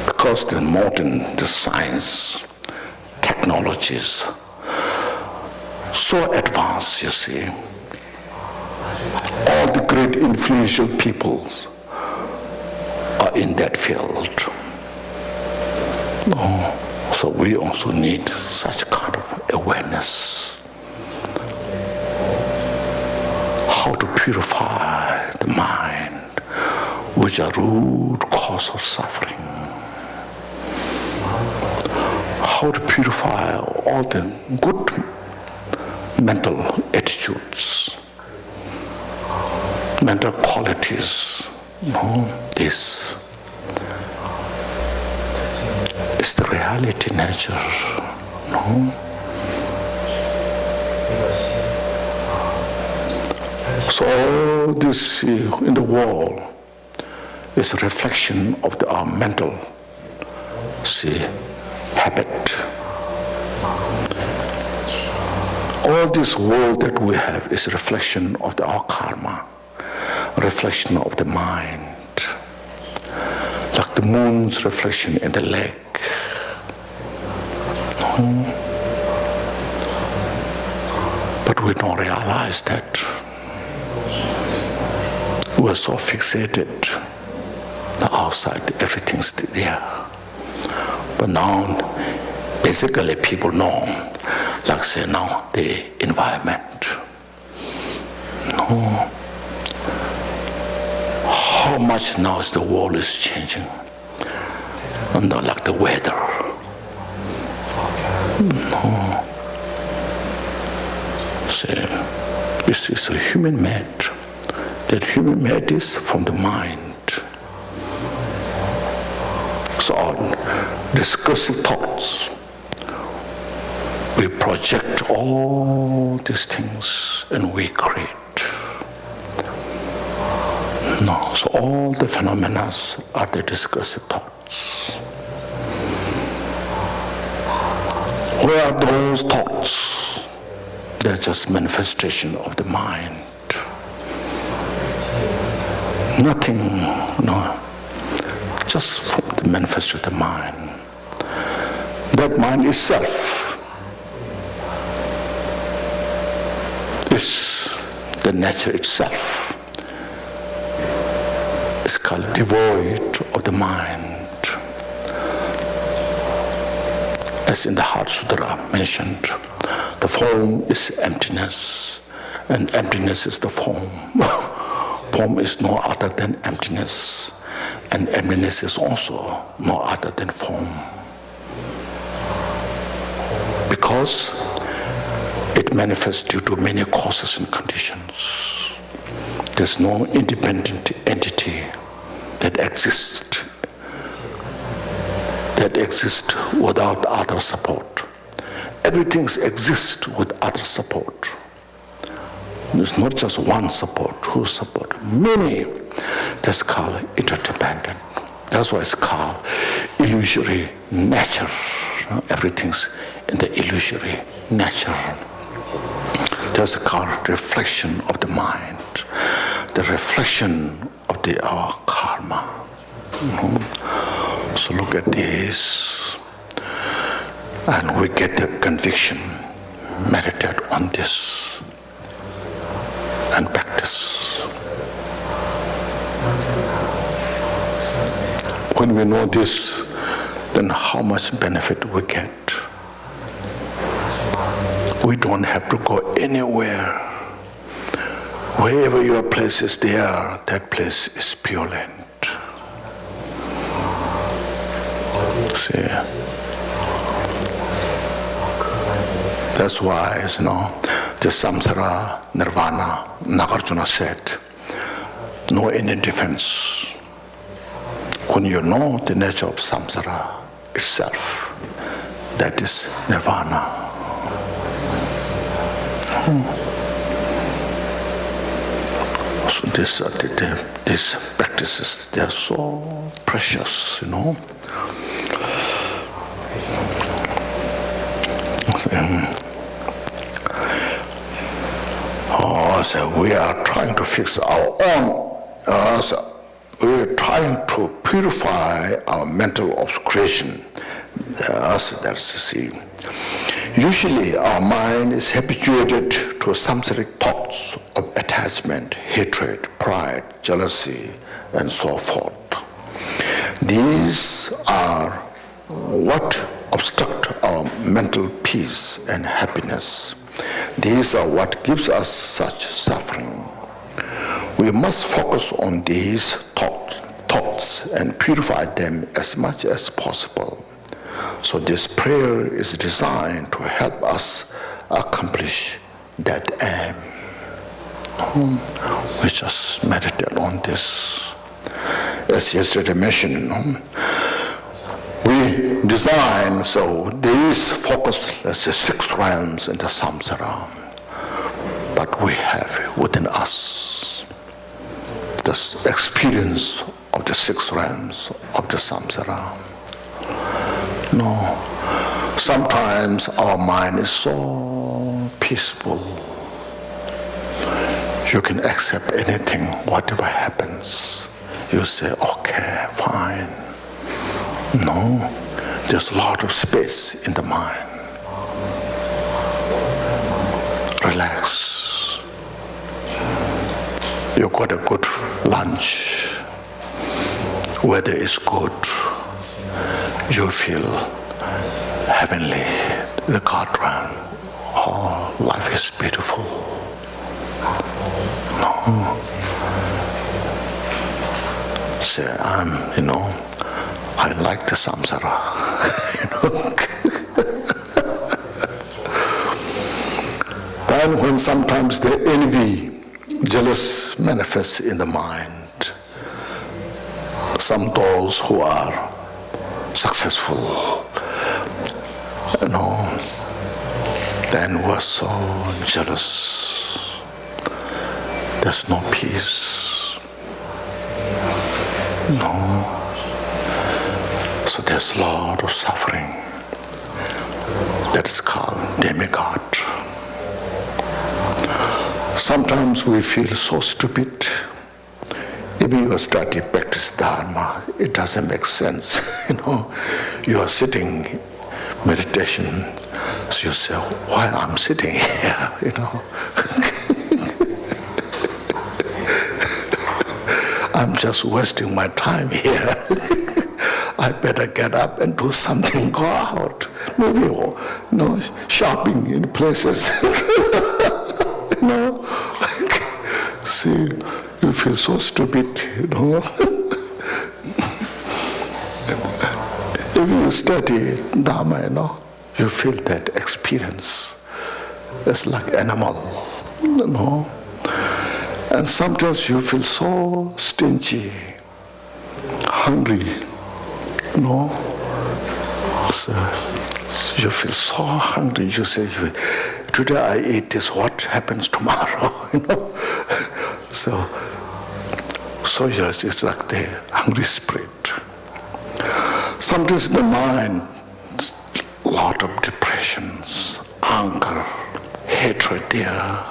Because the science, technologies, so advanced, you see. All the great influential peoples are in that field. So we also need such kind of awareness. How to purify the mind, which are root cause of suffering. How to purify all the good mental attitudes, mental qualities. This is the reality nature. So all this in the world is a reflection of our mental see, habit. All this world that we have is a reflection of our karma, a reflection of the mind, like the moon's reflection in the lake. But we don't realize that. We're so fixated, the outside, everything's there. But now, basically people know, like say now, the environment. No. How much now is the world is changing. And like the weather. No. Say, this is a human made. That human made is from the mind. So our discursive thoughts, we project all these things and we create. No, so all the phenomena are the discursive thoughts. Where are those thoughts? They're just manifestation of the mind. Nothing, no, just from the manifestation of the mind. That mind itself is the nature itself. It's called devoid of the mind. As in the Heart Sutra mentioned, the form is emptiness, and emptiness is the form. Form is no other than emptiness, and emptiness is also no other than form. Because it manifests due to many causes and conditions. There's no independent entity that exists without other support. Everything exists with other support. There's not just one support, two support, many. That's called interdependent. That's why it's called illusory nature. Everything's in the illusory nature. That's called reflection of the mind, the reflection of our karma. So look at this, and we get the conviction, meditate on this, and practice. When we know this, then how much benefit we get. We don't have to go anywhere. Wherever your place is there, that place is pure land. See? That's why, the samsara, nirvana, Nagarjuna said, no any difference. When you know the nature of samsara itself, that is nirvana. So these practices, they are so precious, So we are trying to fix our own, we are trying to purify our mental obscuration. Usually our mind is habituated to samsaric thoughts of attachment, hatred, pride, jealousy, and so forth. These are what obstruct our mental peace and happiness. These are what gives us such suffering. We must focus on these thoughts and purify them as much as possible. So this prayer is designed to help us accomplish that aim. We just meditate on this. As yesterday mentioned, we design so these focus, let's say, 6 realms in the samsara, but we have within us this experience of the 6 realms of the samsara. No. Sometimes our mind is so peaceful. You can accept anything, whatever happens. You say, okay, fine. No, there's a lot of space in the mind. Relax. You got a good lunch. Weather is good. You feel heavenly. The garden. Oh, life is beautiful. No. Say, I like the samsara. Then when sometimes the envy, jealous manifests in the mind, some those who are successful, then we're so jealous. There's no peace. No. So there's a lot of suffering. That is called demigod. Sometimes we feel so stupid. Even you start to practice Dharma, it doesn't make sense. You are sitting meditation, so you say, why I'm sitting here, I'm just wasting my time here. I better get up and do something, go out. Maybe, shopping in places. See, you feel so stupid, If you study Dharma, you feel that experience. It's like animal, And sometimes you feel so stingy, hungry, So you feel so hungry. You say, today I eat this, what happens tomorrow? So yes, it's like the hungry spirit. Sometimes in the mind, a lot of depressions, anger, hatred there.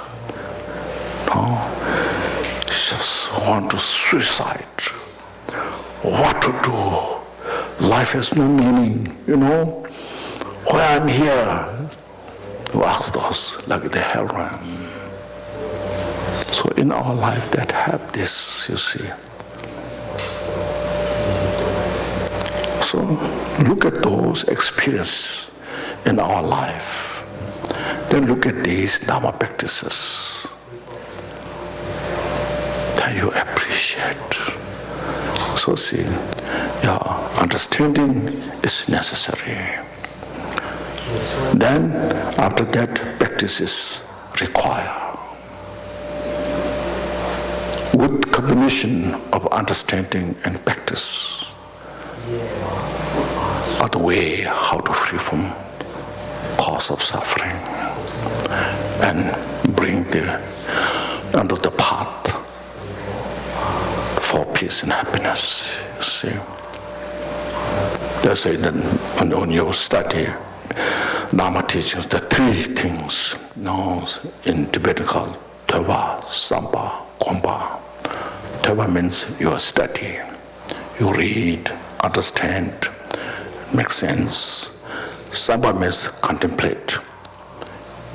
Just want to suicide. What to do? Life has no meaning, Why I'm here? You ask those like the hell realm. So in our life that have this, you see. So look at those experiences in our life. Then look at these Dharma practices. Then you appreciate. So see, understanding is necessary. Then after that, practice is required. With combination of understanding and practice are the way how to free from cause of suffering and bring under the path for peace and happiness. You see, that's why when you study Dharma teachings, the three things in Tibetan called Teva, Samba, Kompa. Teva means you study, you read, understand, make sense. Samba means contemplate.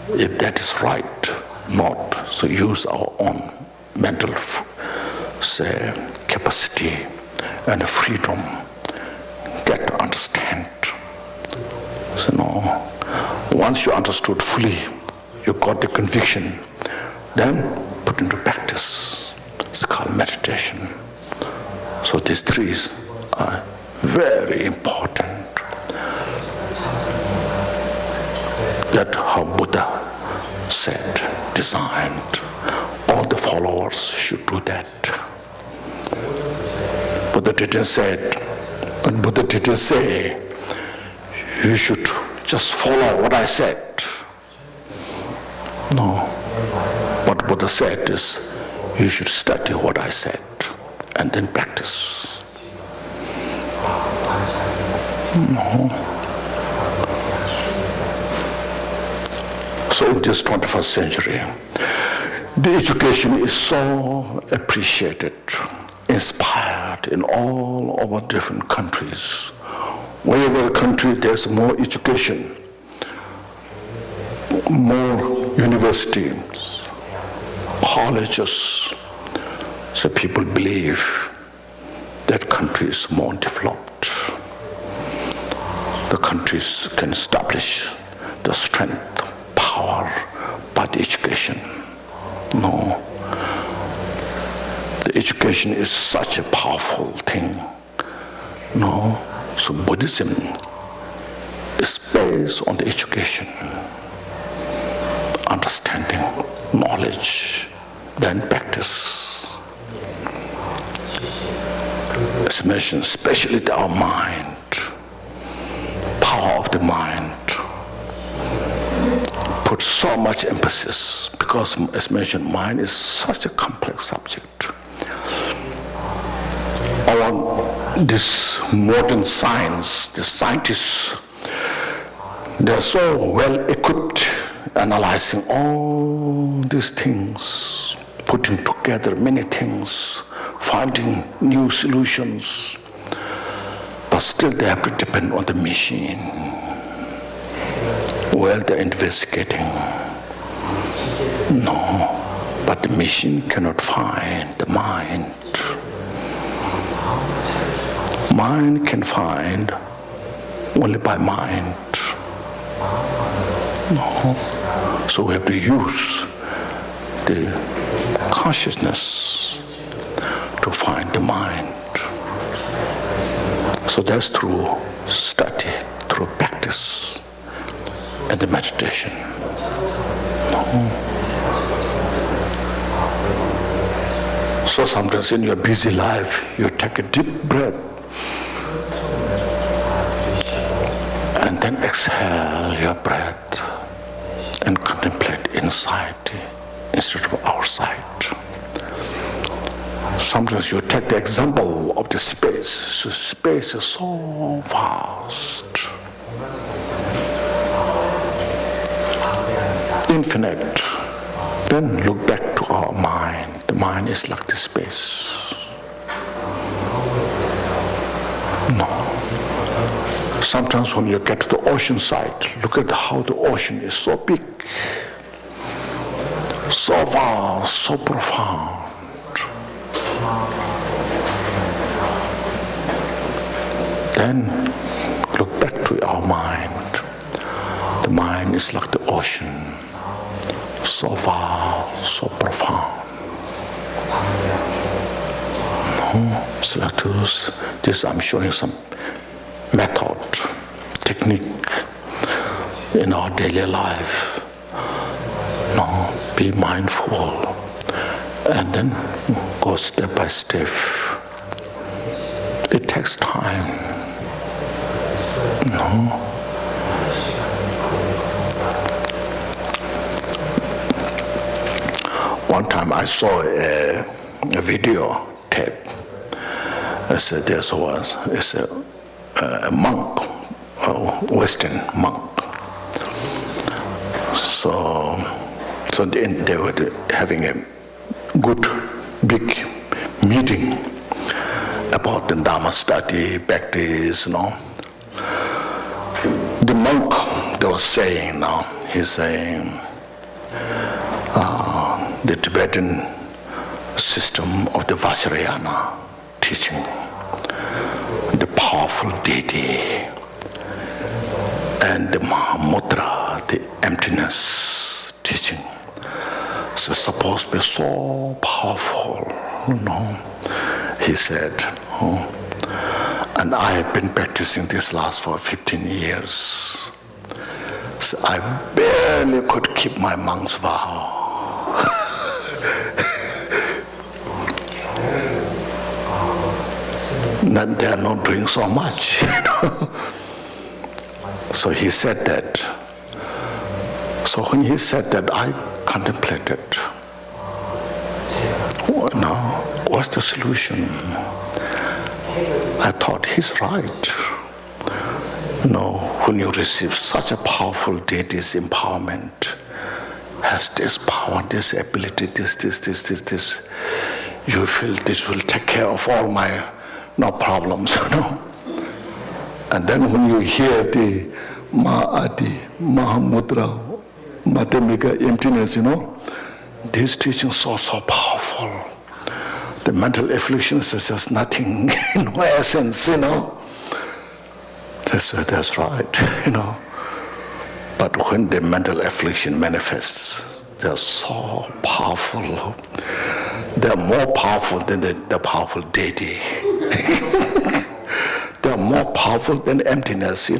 If that is right, not. So use our own mental capacity and freedom. Get to understand. So once you understood fully, you got the conviction, then put into practice. It's called meditation. So these three are very important. That's how Buddha said, designed. All the followers should do that. Buddha didn't say, you should just follow what I said. No. What Buddha said is, you should study what I said and then practice. No. So in this 21st century, the education is so appreciated, inspired in all our different countries. Wherever country there's more education, more universities, colleges, so people believe that country is more developed. The countries can establish the strength, power by the education. No. The education is such a powerful thing. No. So Buddhism is based on the education, understanding, knowledge, then practice. As mentioned, especially our mind, power of the mind, put so much emphasis because, as mentioned, mind is such a complex subject. This modern science, the scientists, they are so well equipped analyzing all these things, putting together many things, finding new solutions, but still they have to depend on the machine. Well, they're investigating. No, but the machine cannot find the mind. Mind can find only by mind. No. So we have to use the consciousness to find the mind. So that's through study, through practice, and the meditation. No. So sometimes in your busy life, you take a deep breath and then exhale your breath and contemplate inside instead of outside. Sometimes you take the example of the space. So space is so vast, infinite. Then look back to our mind. The mind is like the space. No. Sometimes when you get to the ocean side, look at how the ocean is so big, so vast, so profound. Then look back to our mind. The mind is like the ocean, so vast, so profound. No? So like this I'm showing some method, technique in our daily life. No, be mindful and then go step by step. It takes time. No. One time I saw a video tape. There was a monk, a Western monk. So they were having a good big meeting about the Dharma study, practice, you know. The monk, they were saying now, he's saying the Tibetan system of the Vajrayana teaching, the powerful deity, and the Mahamudra, the emptiness teaching. So supposed to be so powerful, you know. He said, and I have been practicing this last for 15 years. So I barely could keep my monk's vow. That they are not doing so much, you know. So he said that. So when he said that, I contemplated. Now, what's the solution? I thought he's right. You know, when you receive such a powerful deity's empowerment, has this power, this ability, this. You feel this will take care of all my problems, And then when you hear the Ma'adi, Mahamudra, Madhyamika emptiness, these teachings are so powerful. The mental afflictions is just nothing in essence, That's right, But when the mental affliction manifests, they're so powerful. They're more powerful than the powerful deity. They're more powerful than emptiness,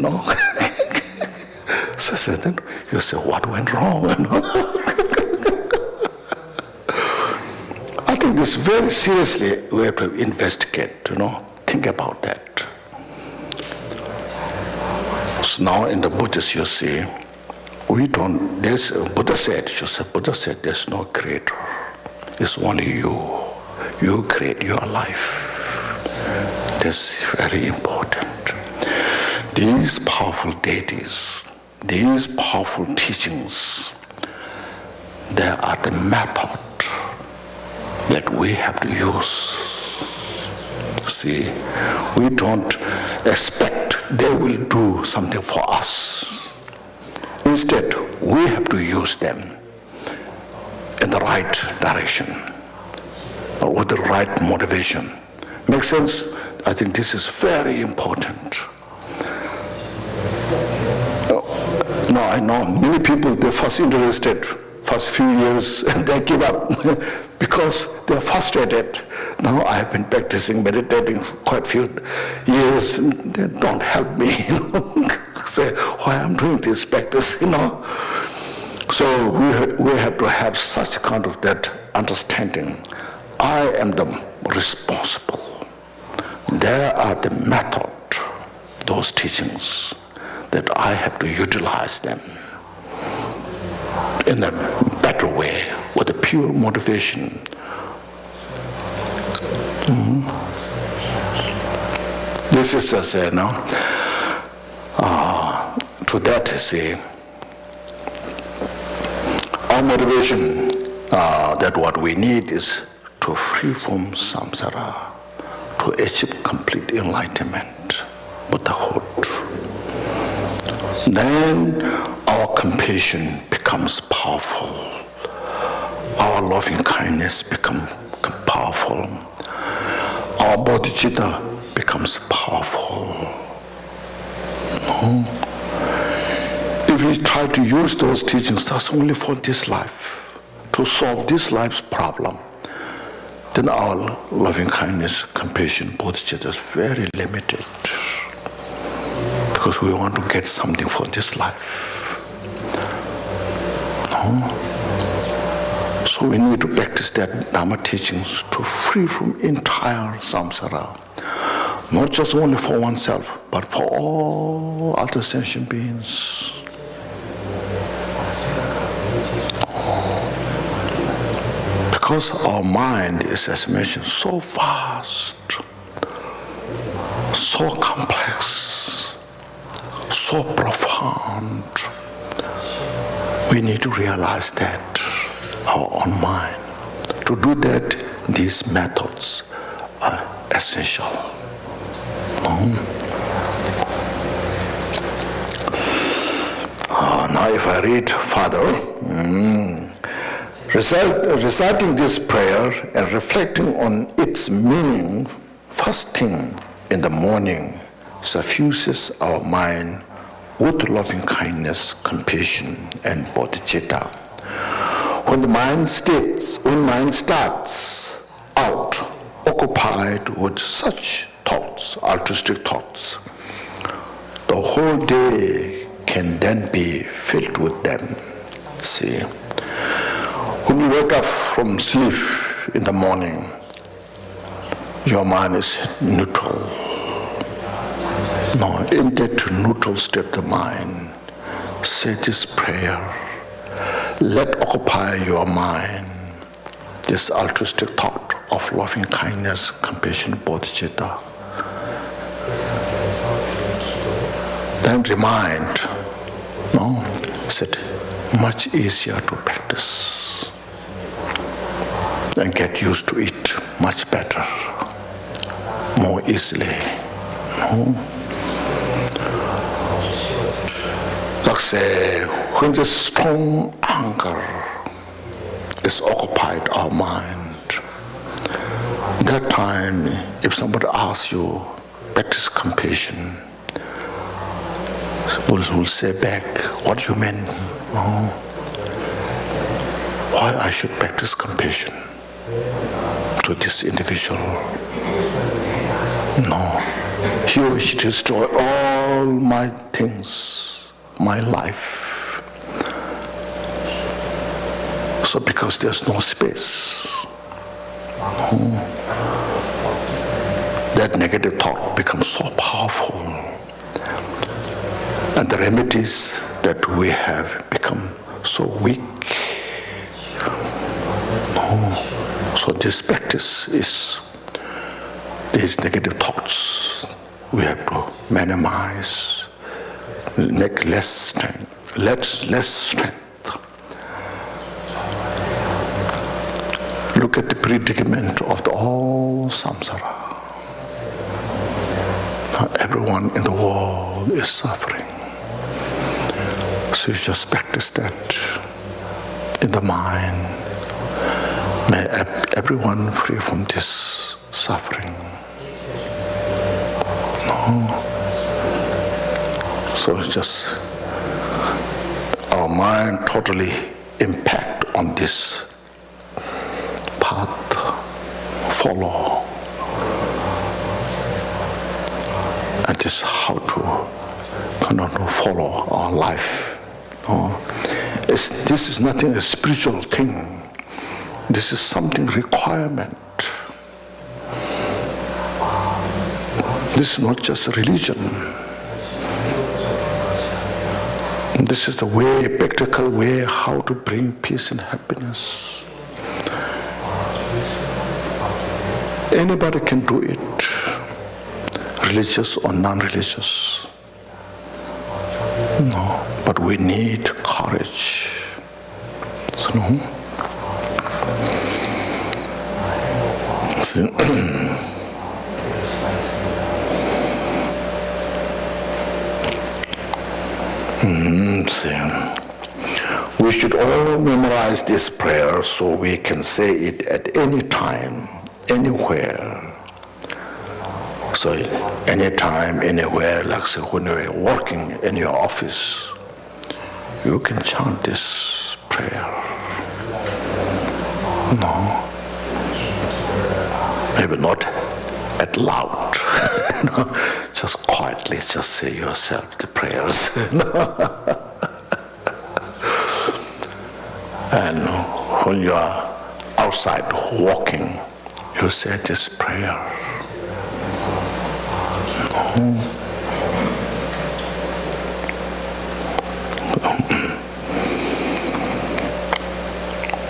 So then you say, what went wrong? I think this very seriously we have to investigate, think about that. So now in the Buddhist you see, Buddha said there's no creator. It's only you. You create your life. That's very important. These powerful deities, these powerful teachings, they are the method that we have to use. See, we don't expect they will do something for us. Instead, we have to use them in the right direction or with the right motivation. Makes sense? I think this is very important. Now I know many people, they're first interested, first few years, and they give up because they're frustrated. Now I have been practicing, meditating for quite a few years, and they don't help me, say, why I'm doing this practice, So we have to have such kind of that understanding. I am the responsible. There are the method, those teachings, that I have to utilize them in a better way, with a pure motivation. This is to say now, to that say, our motivation, that what we need is to free from samsara, to achieve complete enlightenment, Buddhahood. Then our compassion becomes powerful. Our loving kindness becomes powerful. Our bodhicitta becomes powerful. If we try to use those teachings, that's only for this life, to solve this life's problem, then our loving kindness, compassion, bodhicitta is very limited. Because we want to get something for this life. So we need to practice that Dharma teachings to free from entire samsara. Not just only for oneself, but for all other sentient beings. Because our mind is, as mentioned, so vast, so complex, so profound. We need to realize that, our own mind. To do that, these methods are essential. Now if I read further, reciting this prayer and reflecting on its meaning first thing in the morning suffuses our mind with loving kindness, compassion, and bodhicitta. When the mind starts out occupied with such thoughts, altruistic thoughts, the whole day can then be filled with them. See, when you wake up from sleep in the morning, your mind is neutral. Now, in that neutral state of the mind, say this prayer. Let occupy your mind this altruistic thought of loving kindness, compassion, bodhicitta. Then remind, it's much easier to practice. practice and get used to it much better, more easily. Like say, when the strong anger is occupied our mind, that time, if somebody asks you, practice compassion, will say back, what do you mean? Why I should practice compassion to this individual? No. He or she destroy all my things, my life. So because there's no space, that negative thought becomes so powerful. And the remedies that we have become so weak. So this practice is these negative thoughts we have to minimize, make less strength, less strength. Look at the predicament of the all samsara. Everyone in the world is suffering. So you just practice that in the mind. May everyone free from this suffering. So it's just our mind totally impact on this path, follow. And this is how to kind of follow our life. This is nothing a spiritual thing. This is something requirement. This is not just a religion. This is the way, practical way, how to bring peace and happiness. Anybody can do it, religious or non-religious. No, but we need courage. So, we should all memorize this prayer so we can say it at any time, anywhere. So anytime, anywhere, like say when you're working in your office, you can chant this prayer. No. Maybe not at loud, just quietly, just say yourself the prayers. And when you are outside walking, you say this prayer.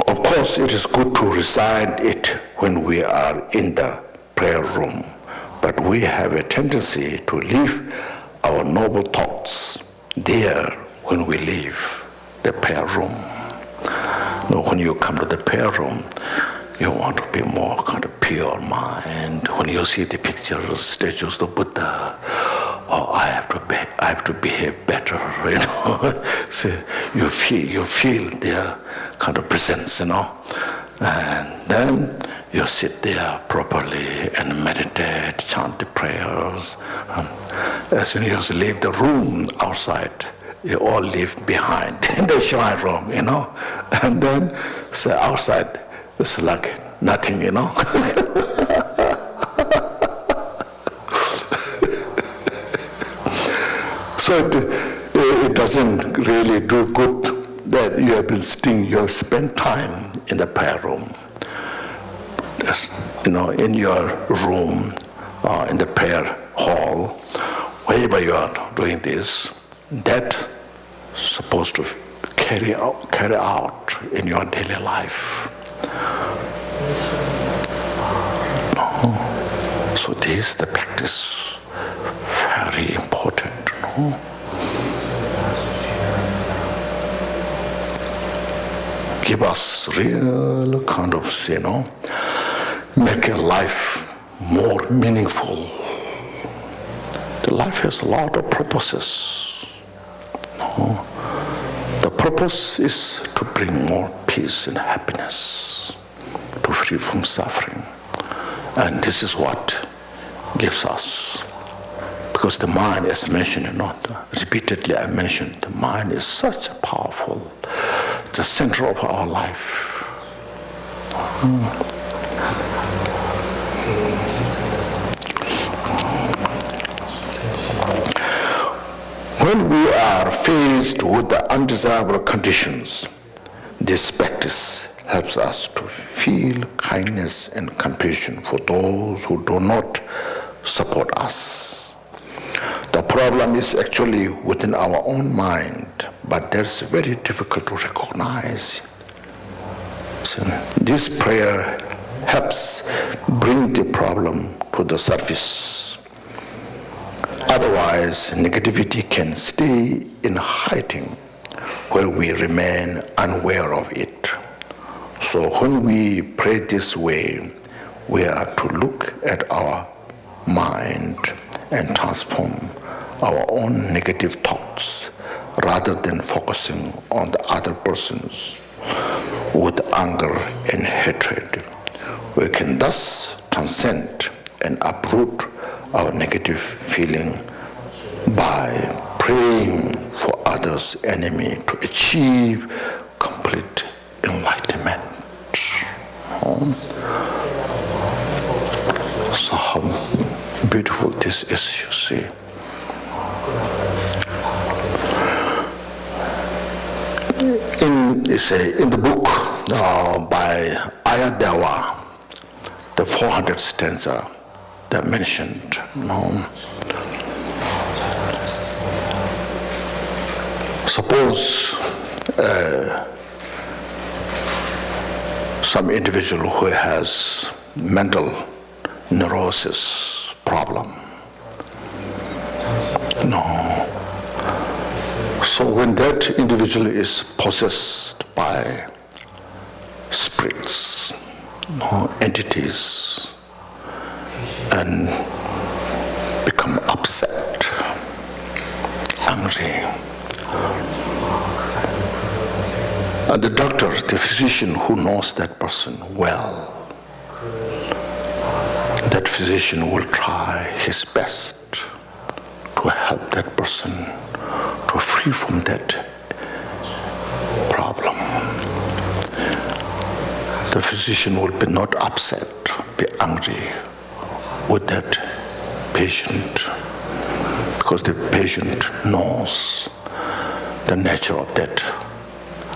Of course, it is good to recite it when we are in the prayer room, but we have a tendency to leave our noble thoughts there when we leave the prayer room. No, when you come to the prayer room, you want to be more kind of pure mind. When you see the pictures, statues of Buddha, oh, I have to behave better, So you feel their kind of presence, and then you sit there properly and meditate, chant the prayers. As soon as you leave the room outside, you all leave behind in the shrine room, and then so outside it's like nothing, So it doesn't really do good that you have spent time in the prayer room. In your room, in the prayer hall, wherever you are doing this, that's supposed to carry out in your daily life. So this is the practice, very important. give us real kind of, make a life more meaningful. The life has a lot of purposes. The purpose is to bring more peace and happiness, to free from suffering. And this is what gives us. Because the mind, as mentioned, repeatedly I mentioned, the mind is such a powerful, the center of our life. When we are faced with the undesirable conditions, this practice helps us to feel kindness and compassion for those who do not support us. The problem is actually within our own mind, but that's very difficult to recognize. So this prayer helps bring the problem to the surface. Otherwise, negativity can stay in hiding where we remain unaware of it. So when we pray this way, we are to look at our mind and transform our own negative thoughts rather than focusing on the other persons with anger and hatred. We can thus transcend and uproot our negative feeling by praying for others' enemy to achieve complete enlightenment. So how beautiful this is, you see. In the book by Ayadewa, the 400 stanza that mentioned, suppose some individual who has mental neurosis problem. So when that individual is possessed by spirits, entities, and become upset, angry, and the doctor, the physician who knows that person well, that physician will try his best to help that person to free from that problem. The physician will be not upset, be angry with that patient, because the patient knows the nature of that.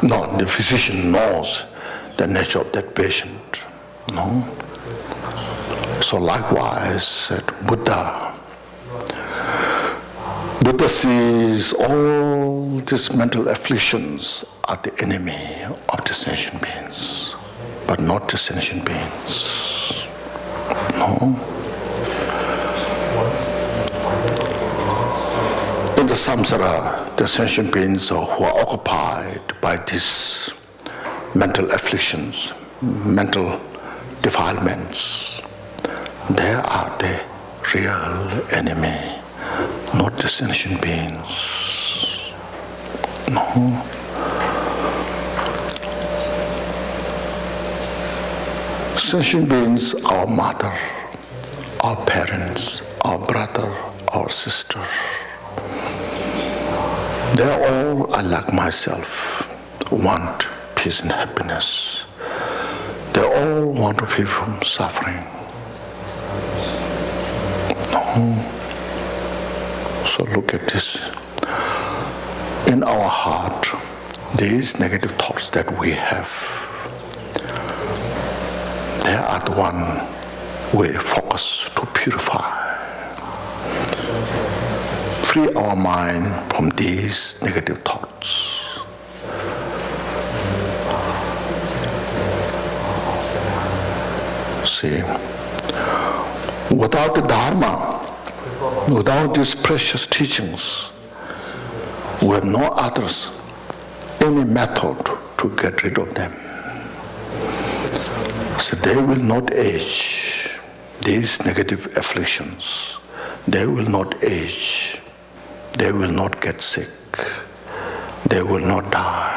The physician knows the nature of that patient. So likewise, Buddha sees all these mental afflictions are the enemy of the sentient beings, but not the sentient beings. In the samsara, the sentient beings who are occupied by these mental afflictions, mental defilements, they are the real enemy, not the sentient beings. Sentient beings, our mother, our parents, our brother, our sister, they all are like myself, want peace and happiness. They all want to free from suffering. So look at this. In our heart, these negative thoughts that we have, they are the one we focus to purify. Free our mind from these negative thoughts. See, without the Dharma, without these precious teachings, we have no others, any method to to get rid of them. So they will not age. These negative afflictions, they will not age. They will not get sick. They will not die.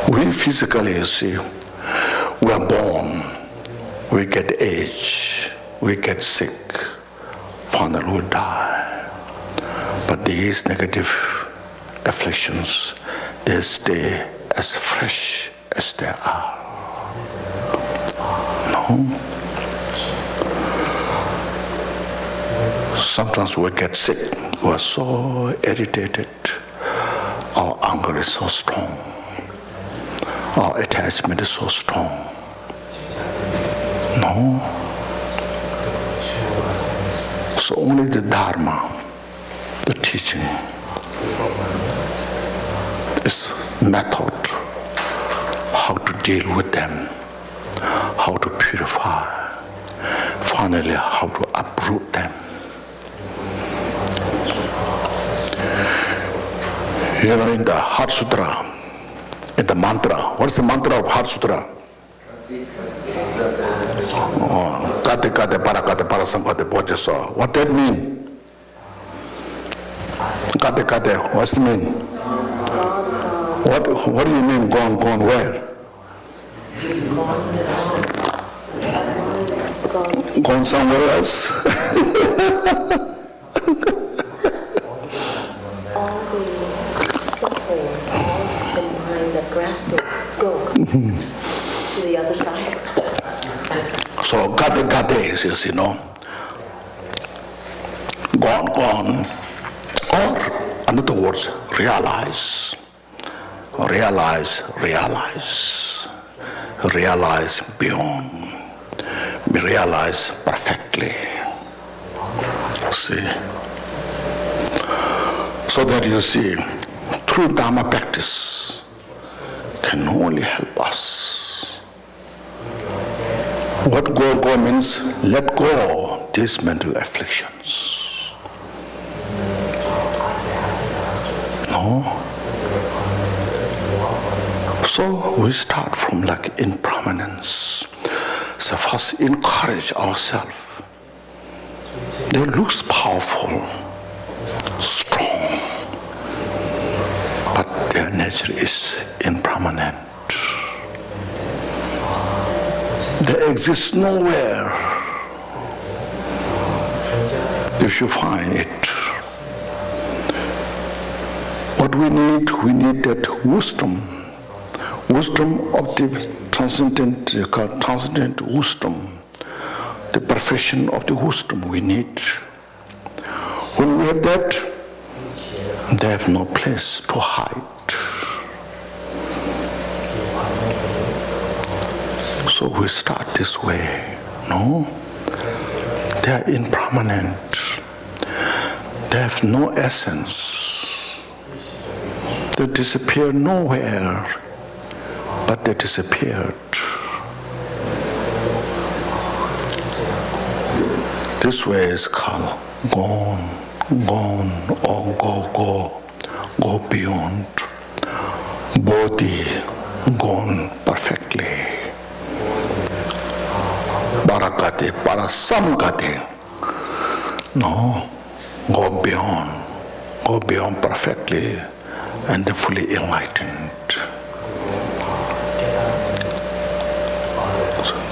We physically, you see, we are born, we get age, we get sick, finally we die. But these negative afflictions, they stay as fresh as they are. No? Sometimes we get sick, we are so irritated, our anger is so strong, our attachment is so strong. No? So only the Dharma, the teaching, is method how to deal with them, how to purify, finally how to uproot them. You know, in the Heart Sutra, in the mantra, what is the mantra of Heart Sutra? Kate kate parakate parasampate bojaso. What that mean? Kate kate, what's the mean? What do you mean gone where? Gone somewhere else? Suffering, all the mind that grasping, go to the other side. So gade is, you know, gone. Or, in other words, realize beyond, realize perfectly. See? So that you see, true Dharma practice can only help us. What go means, let go these mental afflictions. No? So we start from like impermanence. So first encourage ourselves. They looks powerful, strong, but their nature is impermanent. They exist nowhere. If you find it, what we need that wisdom of the transcendent wisdom, the perfection of the wisdom we need. When we have that, they have no place to hide. So we start this way, no? They are impermanent. They have no essence. They disappear nowhere, but they disappeared. This way is called gone, or go beyond. Bodhi, gone perfectly. Barakate, parasamgate. No, go beyond perfectly and fully enlightened.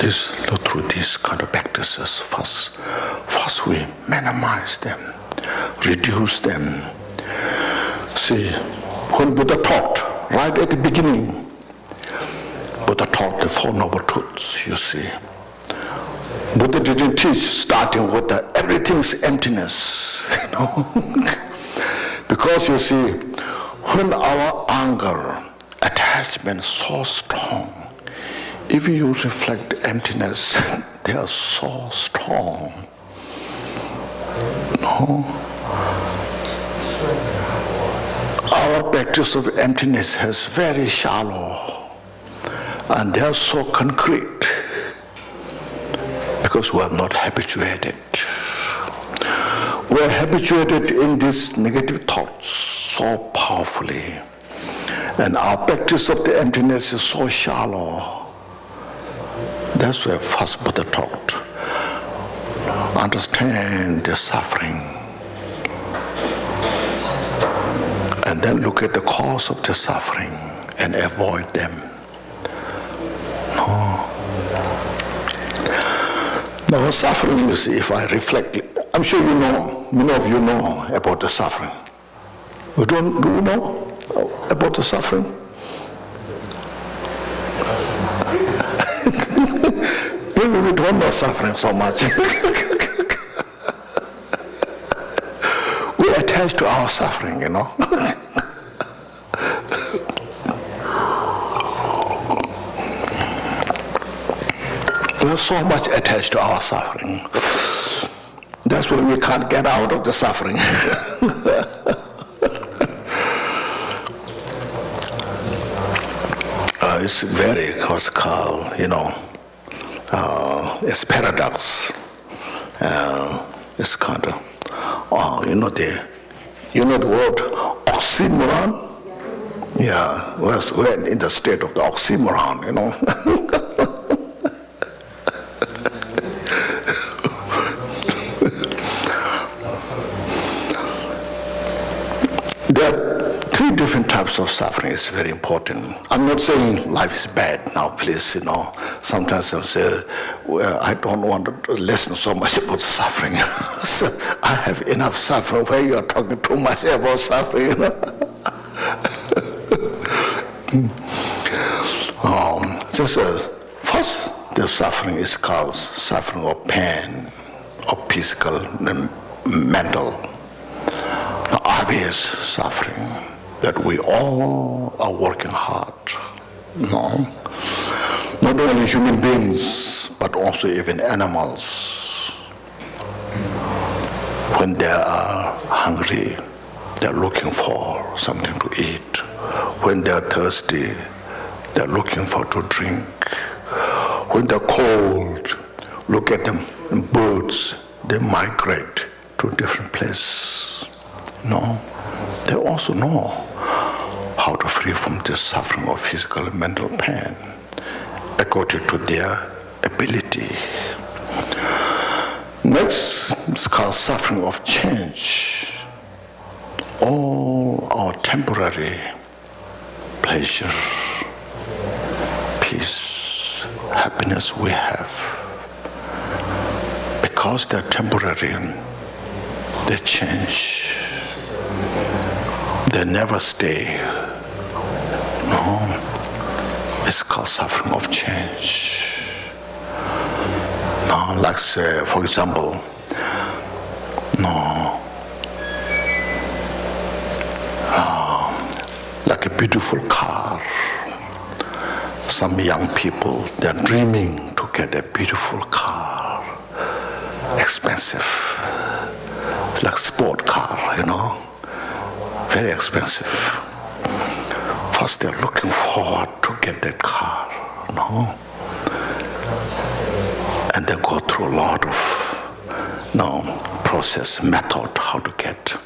So through these kind of practices, first we minimize them, reduce them. See, when Buddha taught, right at the beginning, Buddha taught the Four Noble Truths, you see. Buddha didn't teach starting with everything's emptiness, you know. Because you see, when our anger, attachment is so strong, if you reflect emptiness, they are so strong. No? Our practice of emptiness is very shallow, and they are so concrete because we are not habituated. We are habituated in these negative thoughts so powerfully, And our practice of the emptiness is so shallow. That's where first Buddha talked. Understand the suffering. And then look at the cause of the suffering and avoid them. No. Now, suffering is, if I reflect, I'm sure you know, many of you know about the suffering. Do you know about the suffering? Maybe we don't know suffering so much. We attach to our suffering, you know. We are so much attached to our suffering. That's why we can't get out of the suffering. It's very, what's called, it's paradox. It's kind of, you know the word oxymoron? Yeah, we're in the state of the oxymoron, you know. There are three different types of suffering. It's very important. I'm not saying life is bad now, please, Sometimes I say, well, I don't want to listen so much about suffering. So I have enough suffering. Why you are talking too much about suffering, First, the suffering is called suffering of pain, of physical and mental. Obvious suffering that we all are working hard. No? Not only human beings, but also even animals. When they are hungry, they're looking for something to eat. When they're thirsty, they're looking for to drink. When they're cold, look at them, birds, they migrate to different places. No, they also know how to free from this suffering of physical and mental pain according to their ability. Next, it's called suffering of change. All our temporary pleasure, peace, happiness we have, because they're temporary, they change. They never stay. No, it's called suffering of change. No, like say, for example, like a beautiful car. Some young people, they're dreaming to get a beautiful car, expensive, like sport car, very expensive. First, they're looking forward to get that car, and then go through a lot of, process, method, how to get.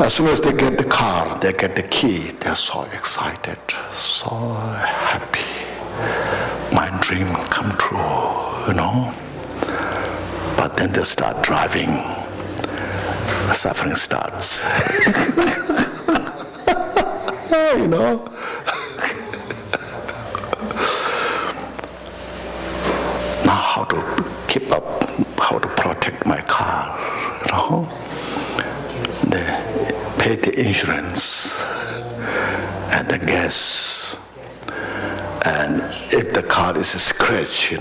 As soon as they get the car, they get the key, they're so excited, so happy. My dream come true, But then they start driving, the suffering starts. Now how to keep up, how to protect my car, They pay the insurance and the gas. And if the car is a scratch,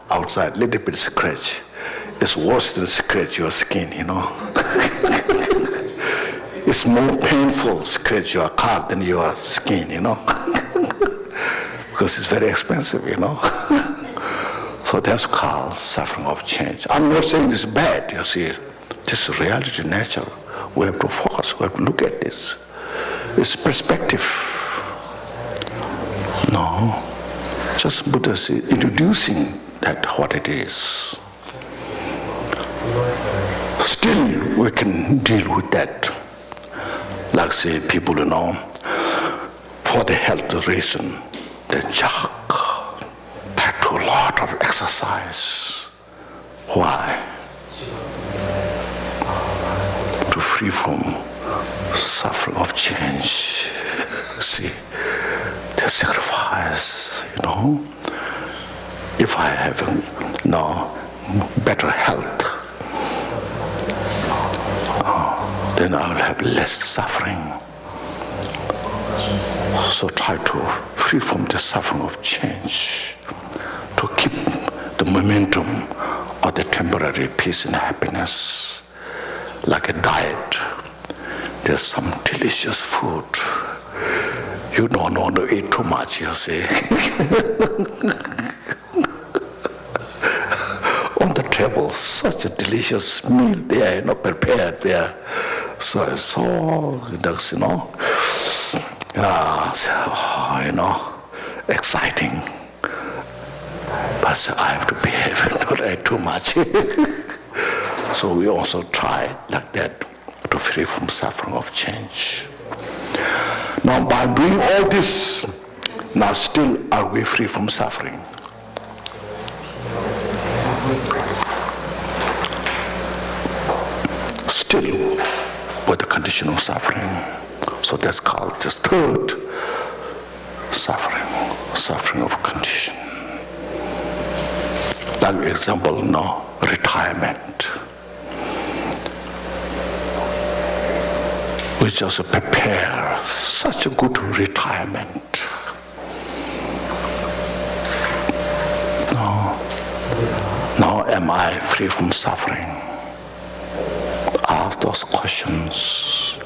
outside, little bit scratch, it's worse than scratch your skin, It's more painful scratch your car than your skin, Because it's very expensive, So that's called suffering of change. I'm not saying it's bad, you see. This is reality, nature. We have to focus, we have to look at this. It's perspective. No, just Buddha is introducing that what it is. Still, we can deal with that. Like say people, for the health reason, the jog, that do a lot of exercise. Why? To free from suffering of change. See, the sacrifice, if I have better health, then I will have less suffering. So try to free from the suffering of change, to keep the momentum of the temporary peace and happiness. Like a diet, there's some delicious food. You don't want to eat too much, you see. On the table, such a delicious meal there, prepared there. So it's all, exciting. But I have to behave, not eat too much. So we also try like that to free from suffering of change. Now by doing all this, now still are we free from suffering? Still with the condition of suffering. So that's called the third suffering of condition. Like example, retirement. We just prepare such a good retirement. Now am I free from suffering? Ask those questions.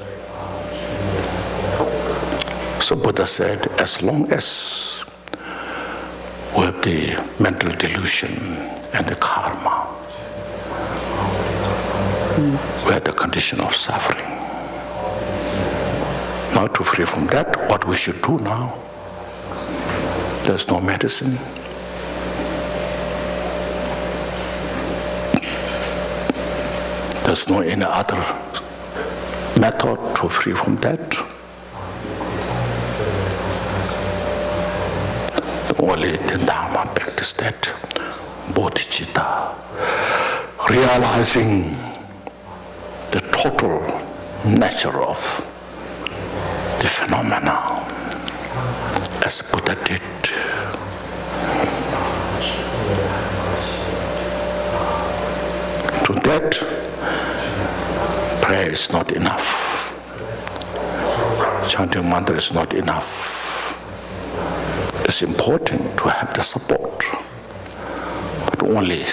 So Buddha said, as long as we have the mental delusion and the karma, we are the condition of suffering. Now to free from that, what we should do now? There's no medicine. There's no any other method to free from that. Only the Dharma practice that. Bodhicitta, realizing the total nature of the phenomena as Buddha did. To that, prayer is not enough. Chanting mantra is not enough. It's important to have the support, but only,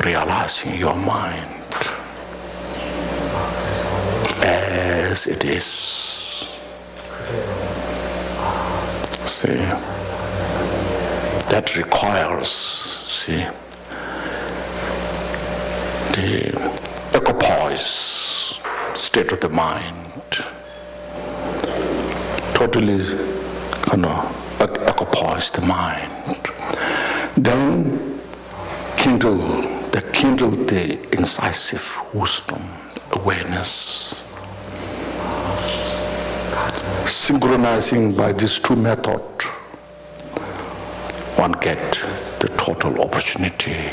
realizing your mind as it is. See, that requires, the equipoise state of the mind, totally equipoise the mind. Then kindle the incisive wisdom, awareness. Synchronizing by these two methods, one get the total opportunity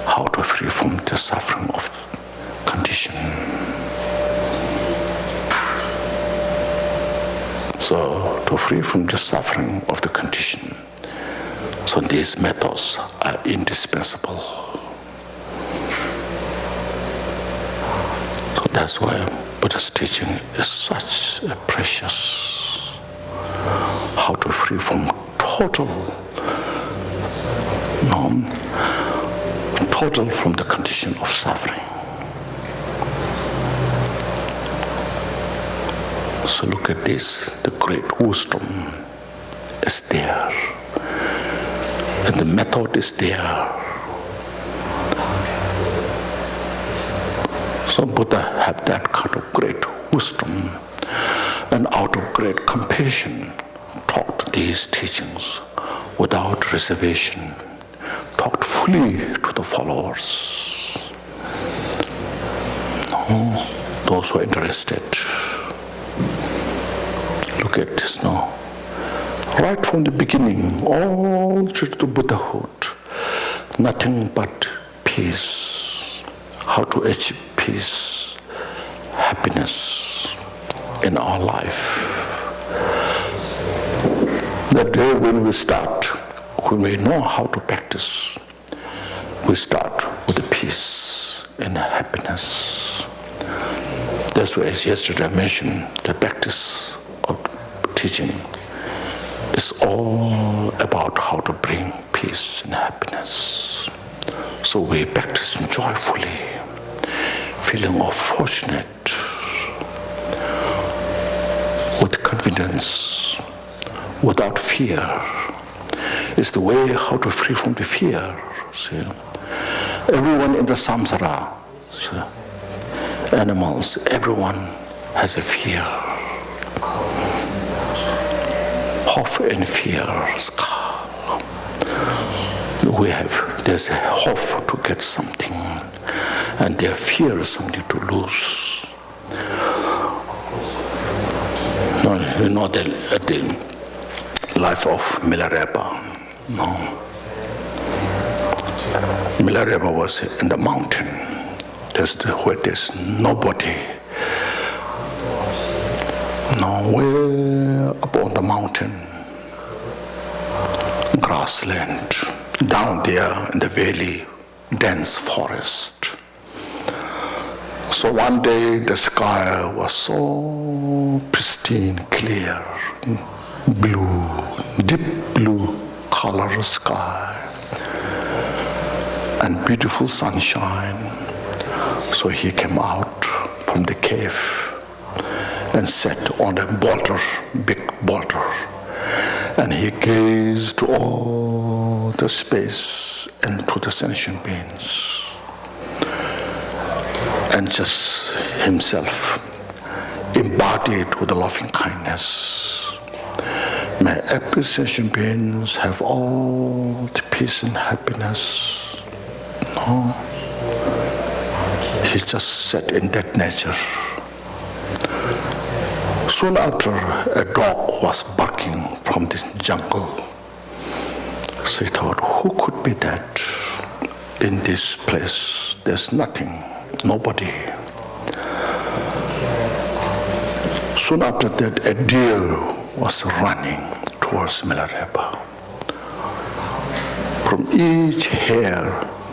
how to free from the suffering of condition. So to free from the suffering of the condition, so these methods are indispensable. So that's why Buddha's teaching is such a precious, how to free from total from the condition of suffering. So look at this, the great wisdom is there, and the method is there. So Buddha had that kind of great wisdom, and out of great compassion taught these teachings without reservation, talked fully to the followers, those who are interested. Look get this, no? Right from the beginning, all through to Buddhahood, nothing but peace. How to achieve peace, happiness in our life. The day when we start, when we know how to practice, we start with the peace and happiness. That's why, as yesterday I mentioned, the practice of teaching is all about how to bring peace and happiness. So we practice joyfully, feeling of fortunate, with confidence, without fear. It's the way how to free from the fear. See? Everyone in the samsara, see? Animals, everyone has a fear. Hope and fear. There's a hope to get something, and their fear is something to lose. You know the life of Milarepa. No. Milarepa was in the mountain. Where there's nobody. Way up on the mountain, grassland. Down there in the valley, dense forest. So one day the sky was so pristine, clear, blue, deep blue color sky, and beautiful sunshine. So he came out from the cave and sat on a boulder, big boulder, and he gazed to all the space and to the sentient beings, and just himself embodied with the loving kindness. May every sentient beings have all the peace and happiness. No. He just sat in that nature. Soon after, a dog was barking from the jungle. So he thought, who could be that? In this place, there's nothing, nobody. Soon after that, a deer was running towards Milarepa. From each hair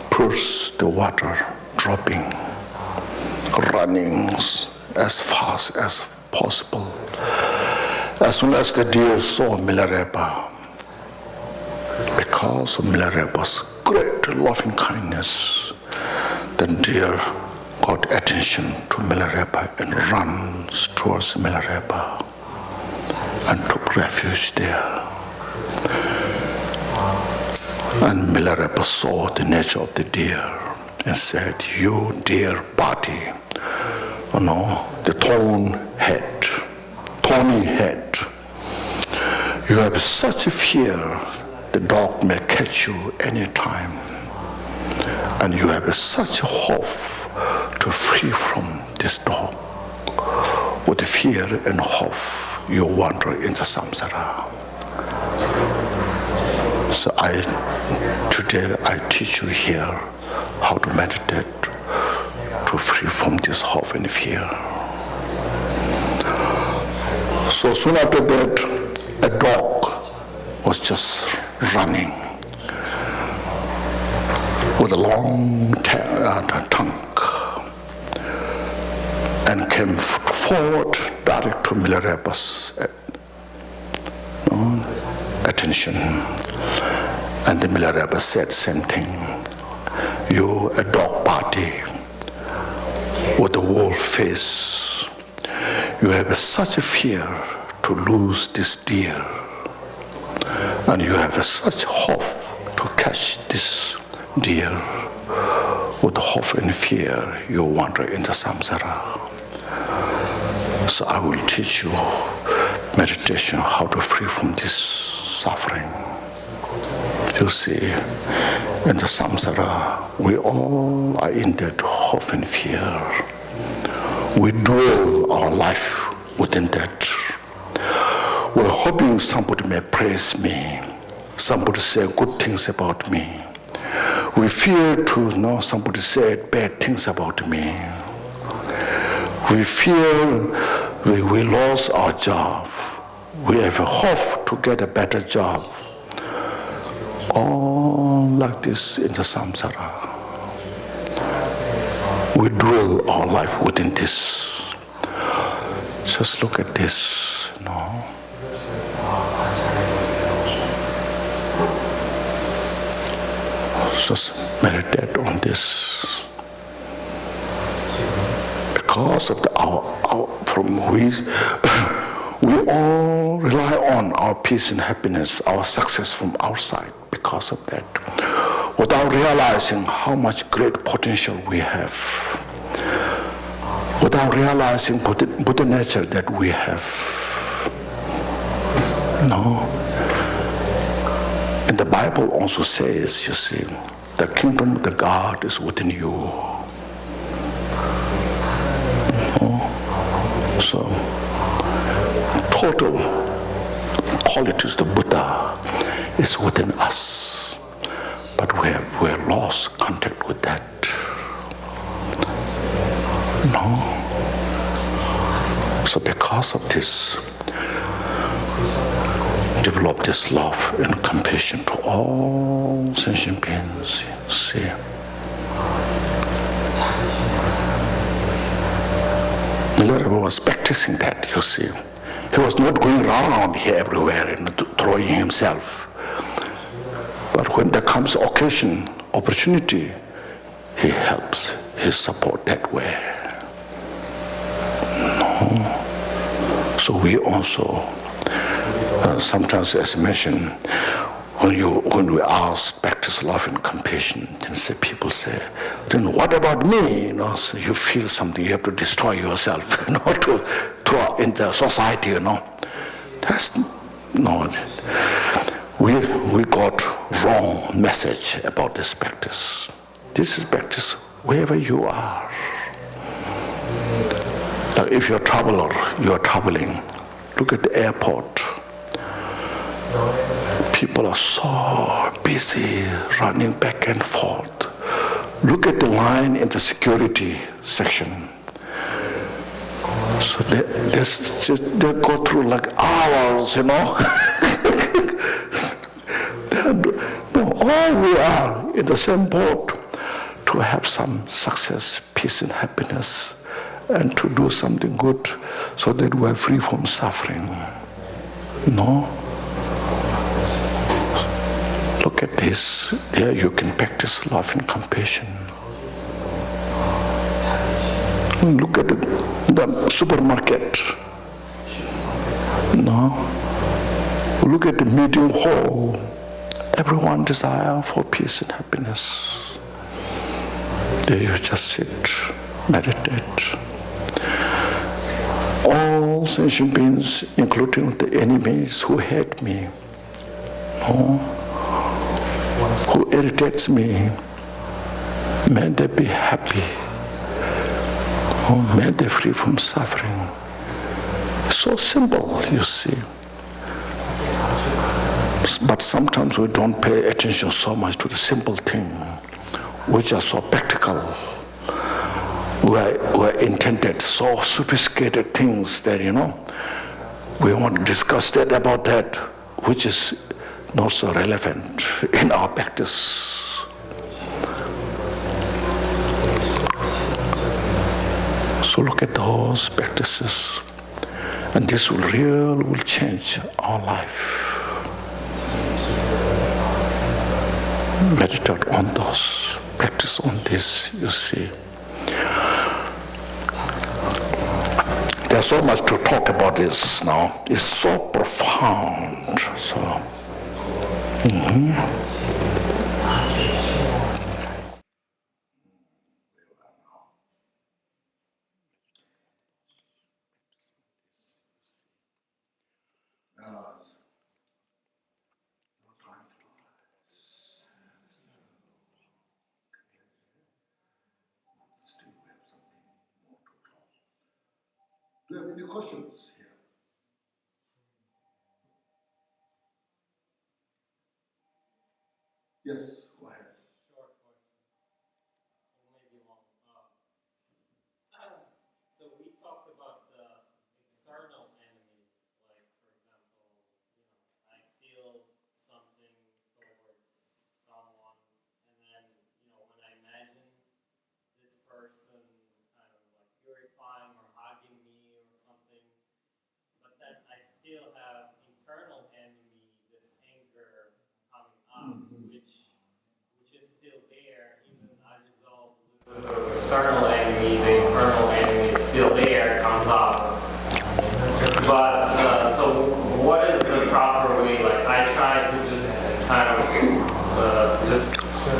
pours the water dropping, running as fast as possible. As soon as the deer saw Milarepa, because of Milarepa's great loving kindness, the deer got attention to Milarepa and runs towards Milarepa and took refuge there. And Milarepa saw the nature of the deer and said, "You dear body, the thorny head, you have such a fear, the dog may catch you any time, and you have such a hope to free from this dog. With fear and hope, you wander into samsara." So today I teach you here how to meditate to free from this hope and fear. So soon after that, a dog was just running with a long tongue and came forward direct to Milarepa's attention. And the Milarepa said same thing. You, a dog body with a wolf face, you have such a fear to lose this deer, and you have such hope to catch this deer. With hope and fear, you wander into samsara. So I will teach you meditation, how to free from this suffering. You see, in the samsara, we all are in that hope and fear. We dwell our life within that. We're hoping somebody may praise me, somebody say good things about me. We fear to know somebody said bad things about me. We fear we lost our job. We have a hope to get a better job. All like this in the samsara. We dwell our life within this. Just look at this, Just meditate on this. Because of we all rely on our peace and happiness, our success from outside. Because of that, without realizing how much great potential we have, without realizing Buddha nature that we have. And the Bible also says, you see, the kingdom of the God is within you. So, total qualities of the Buddha is within us, but we're lost contact with that. So because of this, develop this love and compassion to all sentient beings. See. Milarepa was practicing that, you see. He was not going around here everywhere and throwing himself. But when there comes occasion, opportunity, he helps, he supports that way. So we also, sometimes as mentioned, when we ask, practice love and compassion, then people say, then what about me? So you feel something, you have to destroy yourself, to throw in the society, That's no. We got wrong message about this practice. This is practice wherever you are. Like if you're a traveler, you are traveling. Look at the airport. People are so busy running back and forth. Look at the line in the security section. So they go through like hours, all we are in the same boat to have some success, peace and happiness, and to do something good so that we are free from suffering. Look at this. There you can practice love and compassion. Look at the supermarket. Look at the meeting hall. Everyone desire for peace and happiness. There you just sit, meditate. All sentient beings, including the enemies who hate me, who irritates me, may they be happy. May they free from suffering. It's so simple, you see. But sometimes we don't pay attention so much to the simple thing, which are so practical. We're intended so sophisticated things that, we want to discuss about that, which is not so relevant in our practice. So look at those practices, and this will change our life. Meditate on those, practice on this, you see. There's so much to talk about this now. It's so profound. So. Do you have any questions here? Yes, go ahead. Short question. It may be long. So we talked about the external enemies, like for example, I feel something towards someone, and then when I imagine this person kind of like purifying or hugging me or something, but then I still have internal enemy, this anger coming up, which is still there, even I resolve the external enemy, the internal enemy is still there, comes up. But so what is the proper way? Like I try to just kind of just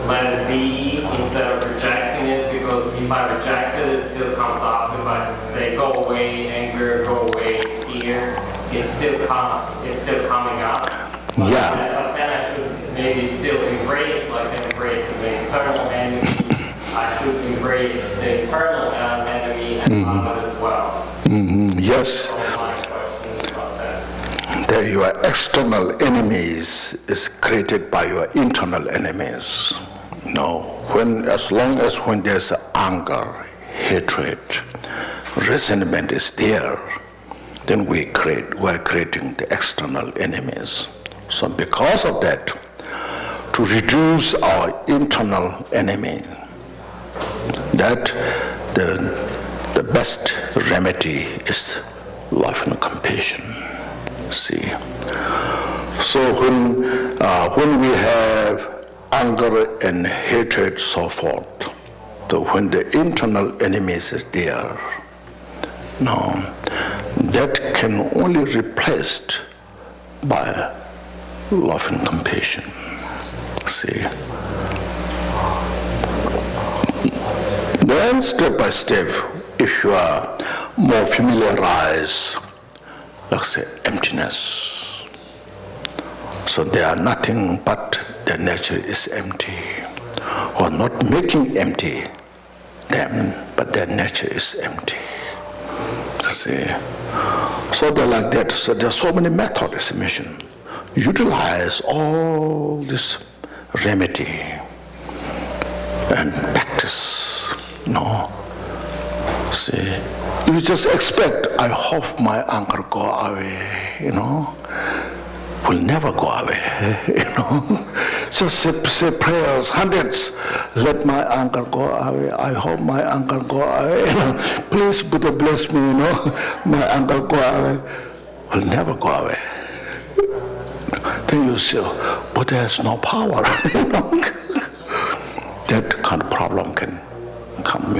let it be instead of rejecting it, because if I reject it, it still comes up. If I say go away, anger, go away, fear, it's still coming up. Yeah. But then I should maybe still embrace, like embrace the external enemy. I should embrace the internal enemy and love it as well. Yes. So my question about that. That your external enemies is created by your internal enemies. As long as when there's anger, hatred, resentment is there, then we're creating the external enemies. So because of that, to reduce our internal enemy, that the best remedy is love and compassion. See, so when we have anger and hatred, so forth, so when the internal enemies is there, that can only be replaced by love and compassion. See. Then step by step, if you are more familiarized, like say emptiness. So they are nothing but their nature is empty. Or not making empty them, but their nature is empty. See? So they're like that. So there are so many methods as a mission. Utilize all this remedy and practice. See, you just expect, I hope my anger go away, will never go away, Just say prayers, hundreds, let my anger go away, I hope my anger go away, please Buddha bless me, my anger go away, will never go away. Then you say, Buddha has no power, That kind of problem can come,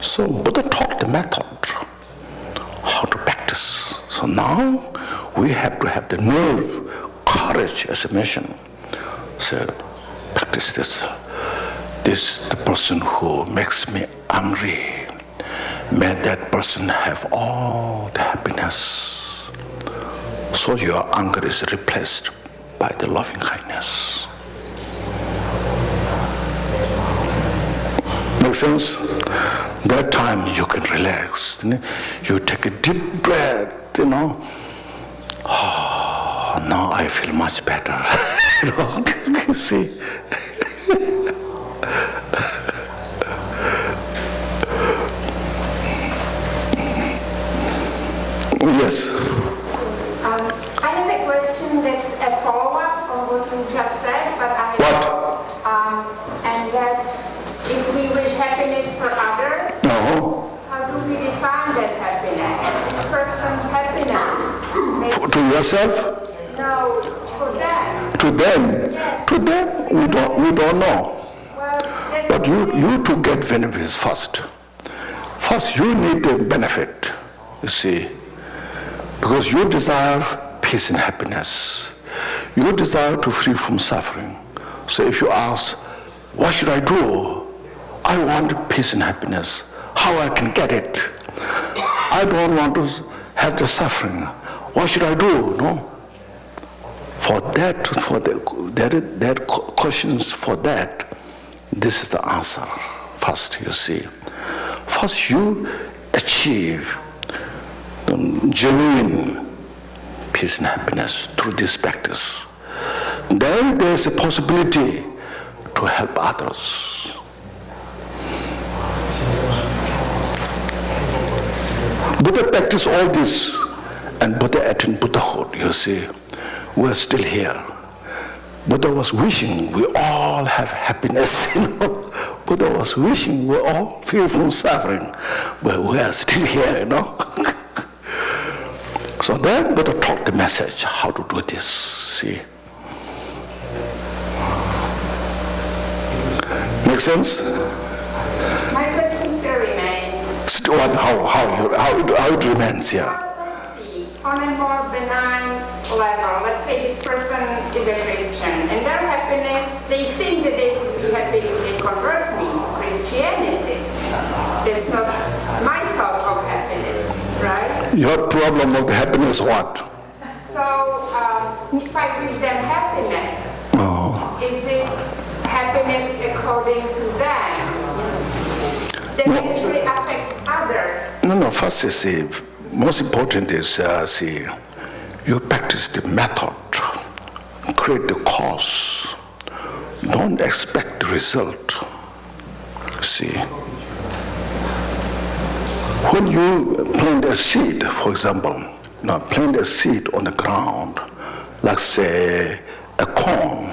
So Buddha taught the method, how to practice. So now we have to have the nerve, courage as a mission. So practice this. This the person who makes me angry. May that person have all the happiness. So your anger is replaced by the loving kindness. Make sense? That time you can relax. You take a deep breath, Oh, now I feel much better. See? Yes. I have a question that's a follow-up on what you just said, but I have and that's if we wish happiness for others, how do we define that happiness? This person's happiness. To yourself? No, for them. To them? Yes. To them? We don't know. Well, that's But you to get benefits first. First you need the benefit, you see. Because you desire peace and happiness. You desire to free from suffering. So if you ask, what should I do? I want peace and happiness. How I can get it? I don't want to have the suffering. What should I do? For that questions for that, this is the answer. First, you see. First, you achieve genuine peace and happiness through this practice. then there's a possibility to help others. Buddha practiced all this, and Buddha attained Buddhahood, you see. We're still here. Buddha was wishing we all have happiness, you know. Buddha was wishing we all free from suffering, but we are still here, you know. So then Buddha taught the message, how to do this, see. Make sense? My question still remains. Still, how it remains, yeah. Well, let's see, on a more benign level, let's say this person is a Christian, and their happiness, they think that they would be happy if they convert me to Christianity. That's not my thought of happiness, right? Your problem of the happiness what? So, if I wish them happiness, is it happiness according to them that actually affects others? No, first you see, most important is, you practice the method, create the cause. Don't expect the result. See, when you plant a seed, for example, plant a seed on the ground, like say a corn,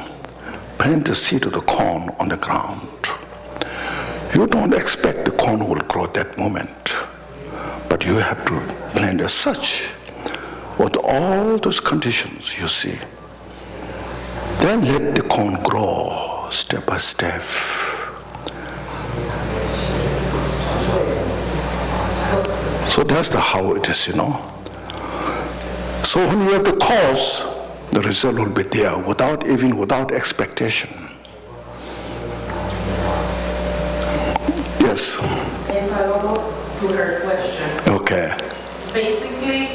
plant the seed of the corn on the ground. You don't expect the corn will grow that moment, but you have to plant as such with all those conditions, you see. Then let the corn grow step by step. So that's how it is, you know. So when you have the cause, the result will be there without expectation. Yes. If I will go to her question. Okay. Basically,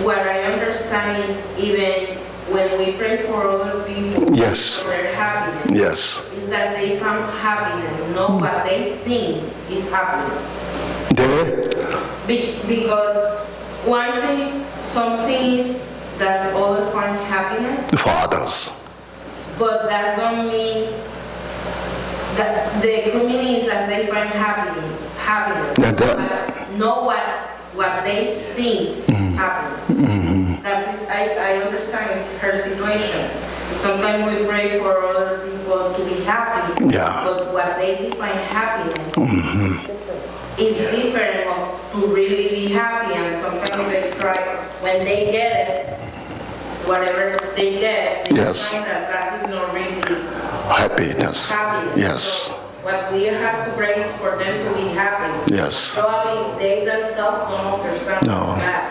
what I understand is even when we pray for other people, Yes. for their happiness, Yes. is that they found happiness, not what they think is happiness. Because one thing, some things that others find happiness, For others. but that don't mean that the communities as they find happiness, Yeah, that- know what they think is happiness. I understand it's her situation. Sometimes we pray for other people to be happy, Yeah. but what they define happiness is different of to really be happy, and sometimes they try, when they get it, whatever they get, they Yes. find that is not really Happiness. happiness. Yes. So what we have to pray is for them to be happy. Yes. Probably they themselves don't understand No. that.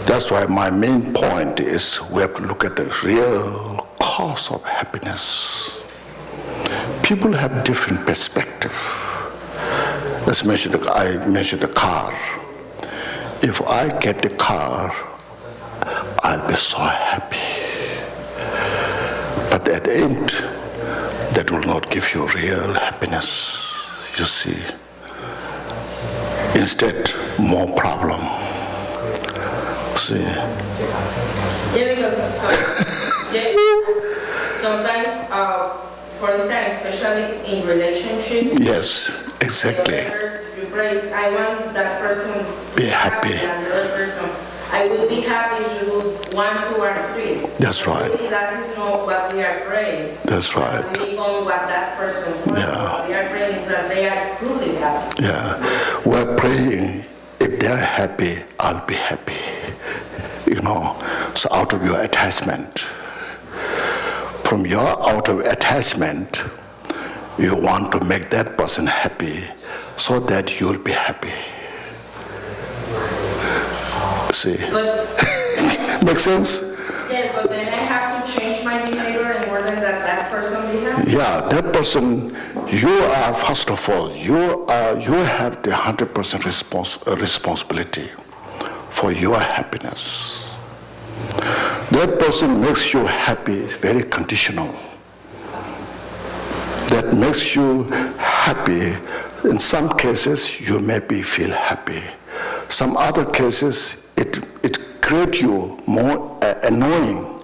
That's why my main point is we have to look at the real cause of happiness. People have different perspective. I mentioned the car. If I get the car, I'll be so happy. But at the end, that will not give you real happiness, you see. Instead, more problem. See. Yeah, because sometimes, for instance, especially in relationships, Yes, exactly. you praise, I want that person to Be happy. and the other person. I will be happy if you do 1, 2, or 3. That's right. Really, that is not what we are praying. That's right. We become what that person wants. Yeah. What we are praying is that they are truly happy. Yeah, we're praying, if they're happy, I'll be happy. You know, so out of your attachment. From your out of attachment, you want to make that person happy so that you'll be happy. See? But Make sense? yes, but then I have to change my behavior in order that that person be happy. Yeah, that person, you are, first of all, you have the 100% responsibility for your happiness. That person makes you happy, very conditional. That makes you happy. In some cases, you maybe feel happy. Some other cases, it creates you more annoying.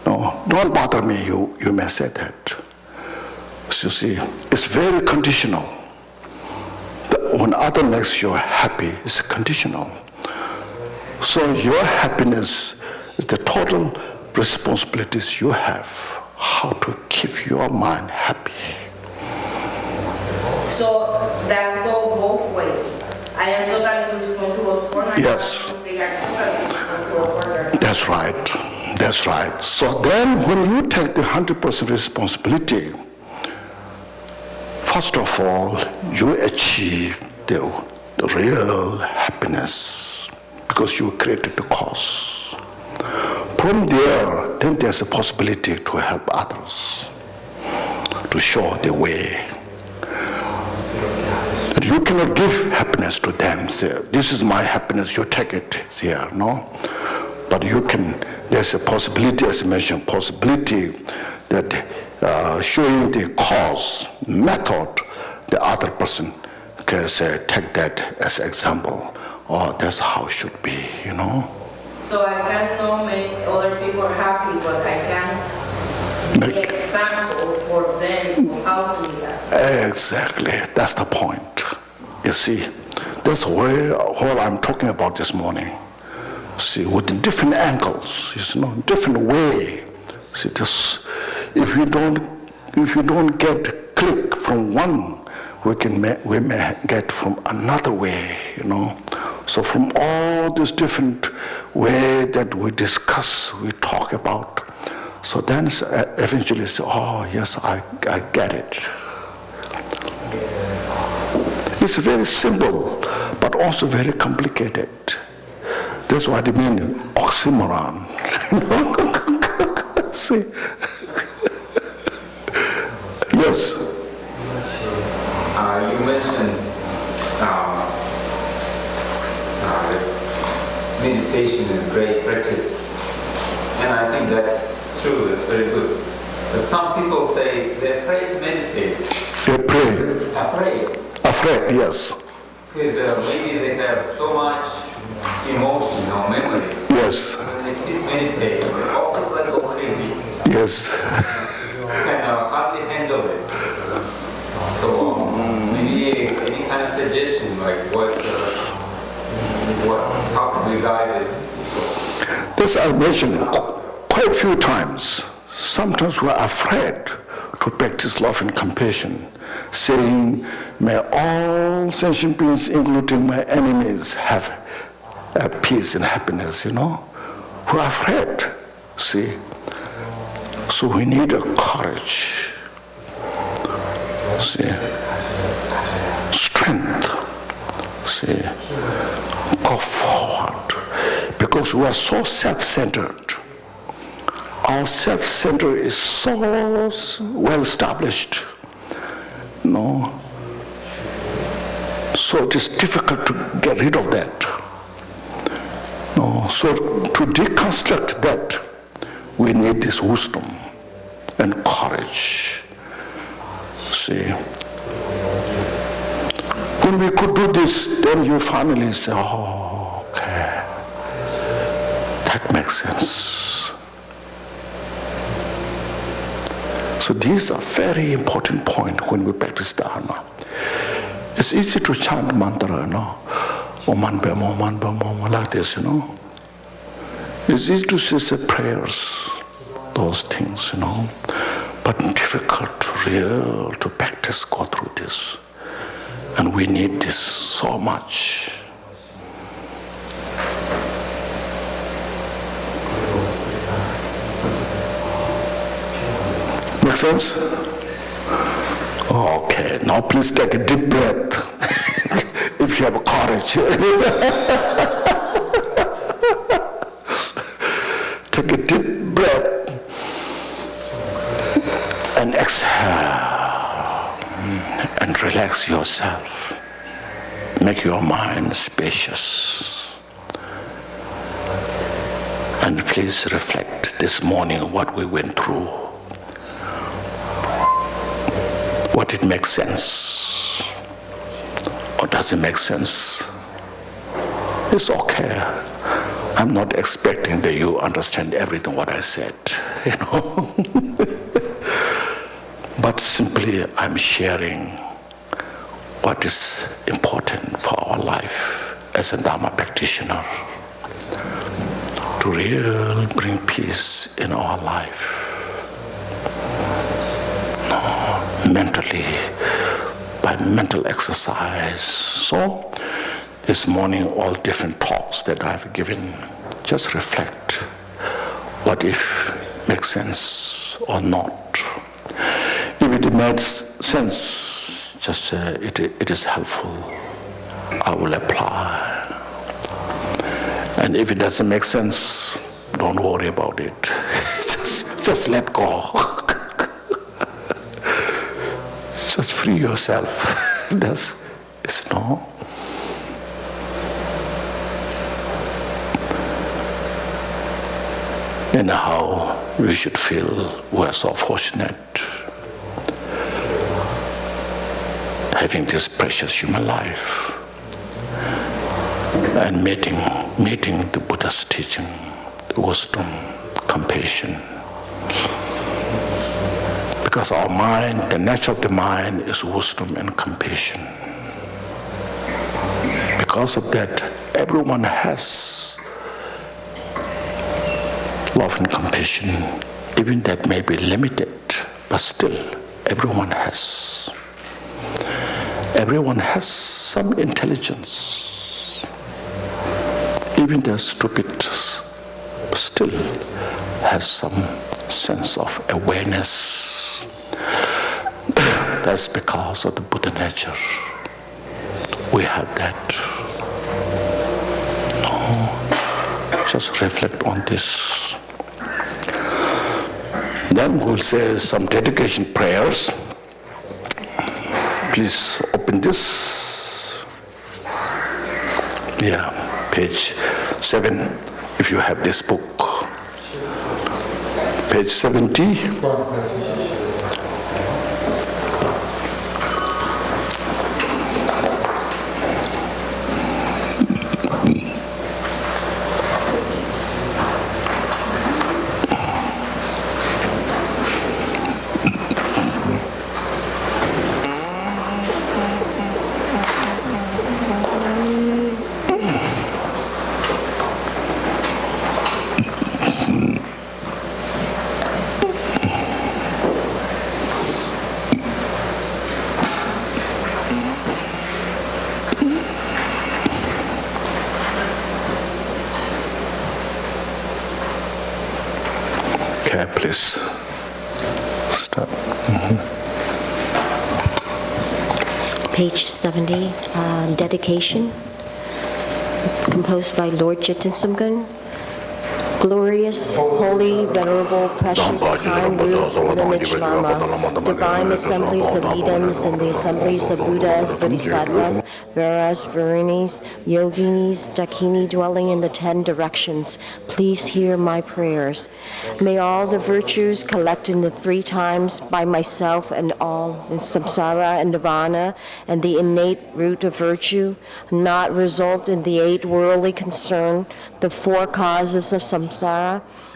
No, don't bother me, you may say that. So you see, it's very conditional. When other makes you happy, it's conditional. So your happiness is the total responsibilities you have, how to keep your mind happy. So that's go both ways. I am totally responsible for my Yes. actions. They are totally responsible for their. That's right. That's right. So then when you take the 100% responsibility, first of all, you achieve the real happiness because you created the cause. From there, then there's a possibility to help others, to show the way. You cannot give happiness to them, say, this is my happiness, you take it here, no? But you can, there's a possibility, as I mentioned, possibility that showing the cause, method, the other person can say, take that as example. Oh, that's how it should be, you know? So I cannot make other people happy, but I can be Make- example for them of how to do that. Exactly, that's the point. You see, that's what I'm talking about this morning. See, with different angles, you know, different way. See, just if you don't get click from one, we may get from another way, you know. So from all these different way that we discuss, we talk about, so then eventually say, oh yes, I get it. It's very simple, but also very complicated. That's what I mean, oxymoron. See? Yes. You mentioned that meditation is great practice, and I think that's true, that's very good. But some people say they're afraid to meditate. They pray. Afraid, yes. because maybe they have so much emotion or memories. Yes. When they keep meditating, they always like go crazy. Yes. Can hardly handle it. So maybe any kind of suggestion, like how can we guide this? This I mentioned quite a few times. Sometimes we're afraid to practice love and compassion, saying, may all sentient beings, including my enemies, have peace and happiness, you know. We're afraid, see. So we need a courage, see, strength, see, go forward, because we are so self-centered. Our self-center is so well established, you know. So it is difficult to get rid of that. No. So to deconstruct that, we need this wisdom and courage. See, when we could do this, then you finally say, oh, okay, that makes sense. So these are very important points when we practice dharma. It's easy to chant mantra, you know, Oman Bam, like this, you know. It's easy to say prayers, those things, you know, but difficult, real, to practice, go through this. And we need this so much. Make sense? Okay, now please take a deep breath if you have courage. Take a deep breath and exhale and relax yourself. Make your mind spacious. And please reflect this morning what we went through. What it makes sense, or does it make sense? It's okay. I'm not expecting that you understand everything what I said. you know. But simply I'm sharing what is important for our life as a Dharma practitioner, to really bring peace in our life. Mentally, by mental exercise. So this morning, all different talks that I've given, just reflect what if makes sense or not. If it makes sense, just say it is helpful, I will apply. And if it doesn't make sense, don't worry about it. just let go. Just free yourself. That's no. And how we should feel we're so fortunate having this precious human life and meeting the Buddha's teaching, the wisdom, compassion. Because our mind, the nature of the mind is wisdom and compassion. Because of that, everyone has love and compassion, even that may be limited, but still everyone has. Everyone has some intelligence. Even the stupid still has some sense of awareness. That's because of the Buddha nature. We have that. No, just reflect on this. Then we'll say some dedication prayers. Please open this. Yeah, page 7, if you have this book. Page 70. Okay, please stop. Page 70, dedication, composed by Lord Jiten Samgun. Glorious, holy, venerable, precious, kind root, lineage Lama, divine assemblies of Edams and the assemblies of Buddhas, Bodhisattvas, Veras, Varinis, Yoginis, Dakini dwelling in the 10 directions, please hear my prayers. May all the virtues collected in the 3 times by myself and all in samsara and nirvana and the innate root of virtue not result in the 8 worldly concern, the 4 causes of samsara,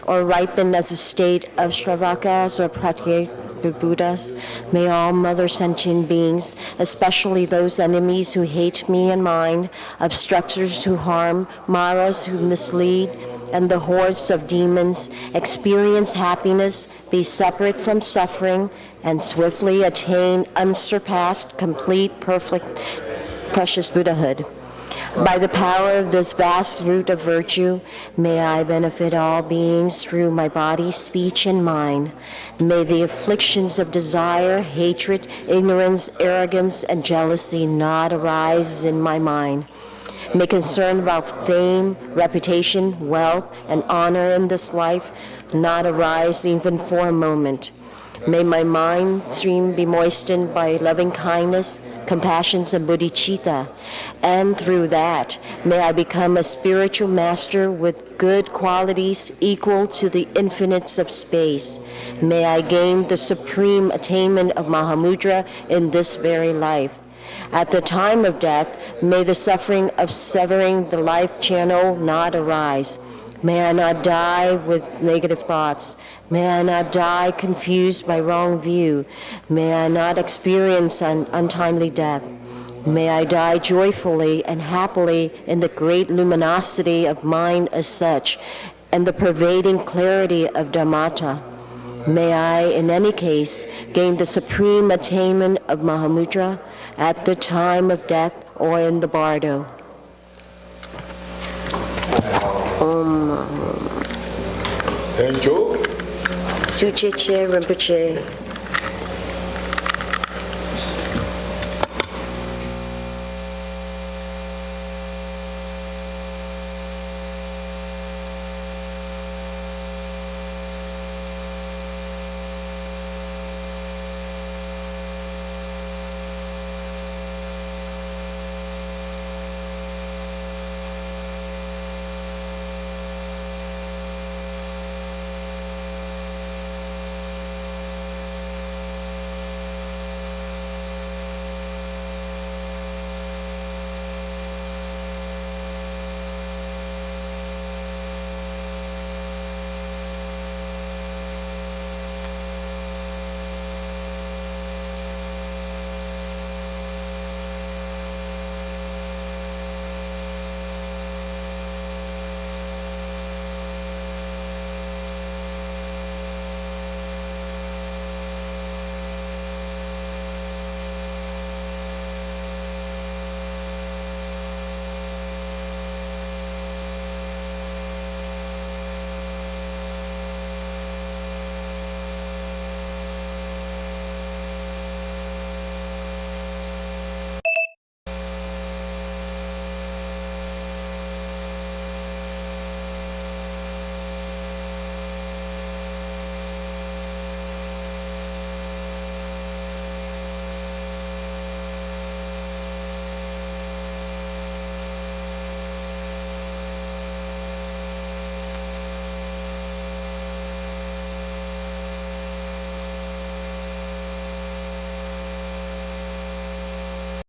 or ripen as a state of Shravakas or Pratyeka Buddhas. May all mother sentient beings, especially those enemies who hate me and mine, obstructors who harm, maras who mislead, and the hordes of demons, experience happiness, be separate from suffering, and swiftly attain unsurpassed, complete, perfect, precious Buddhahood. By the power of this vast root of virtue, may I benefit all beings through my body, speech, and mind. May the afflictions of desire, hatred, ignorance, arrogance, and jealousy not arise in my mind. May concern about fame, reputation, wealth, and honor in this life not arise even for a moment. May my mind stream be moistened by loving kindness, compassion, and bodhicitta, and through that, may I become a spiritual master with good qualities equal to the infinites of space. May I gain the supreme attainment of Mahamudra in this very life. At the time of death, may the suffering of severing the life channel not arise. May I not die with negative thoughts. May I not die confused by wrong view. May I not experience an untimely death. May I die joyfully and happily in the great luminosity of mind as such, and the pervading clarity of Dharmata. May I, in any case, gain the supreme attainment of Mahamudra at the time of death or in the bardo. Thank you. Chuche Rinpoche.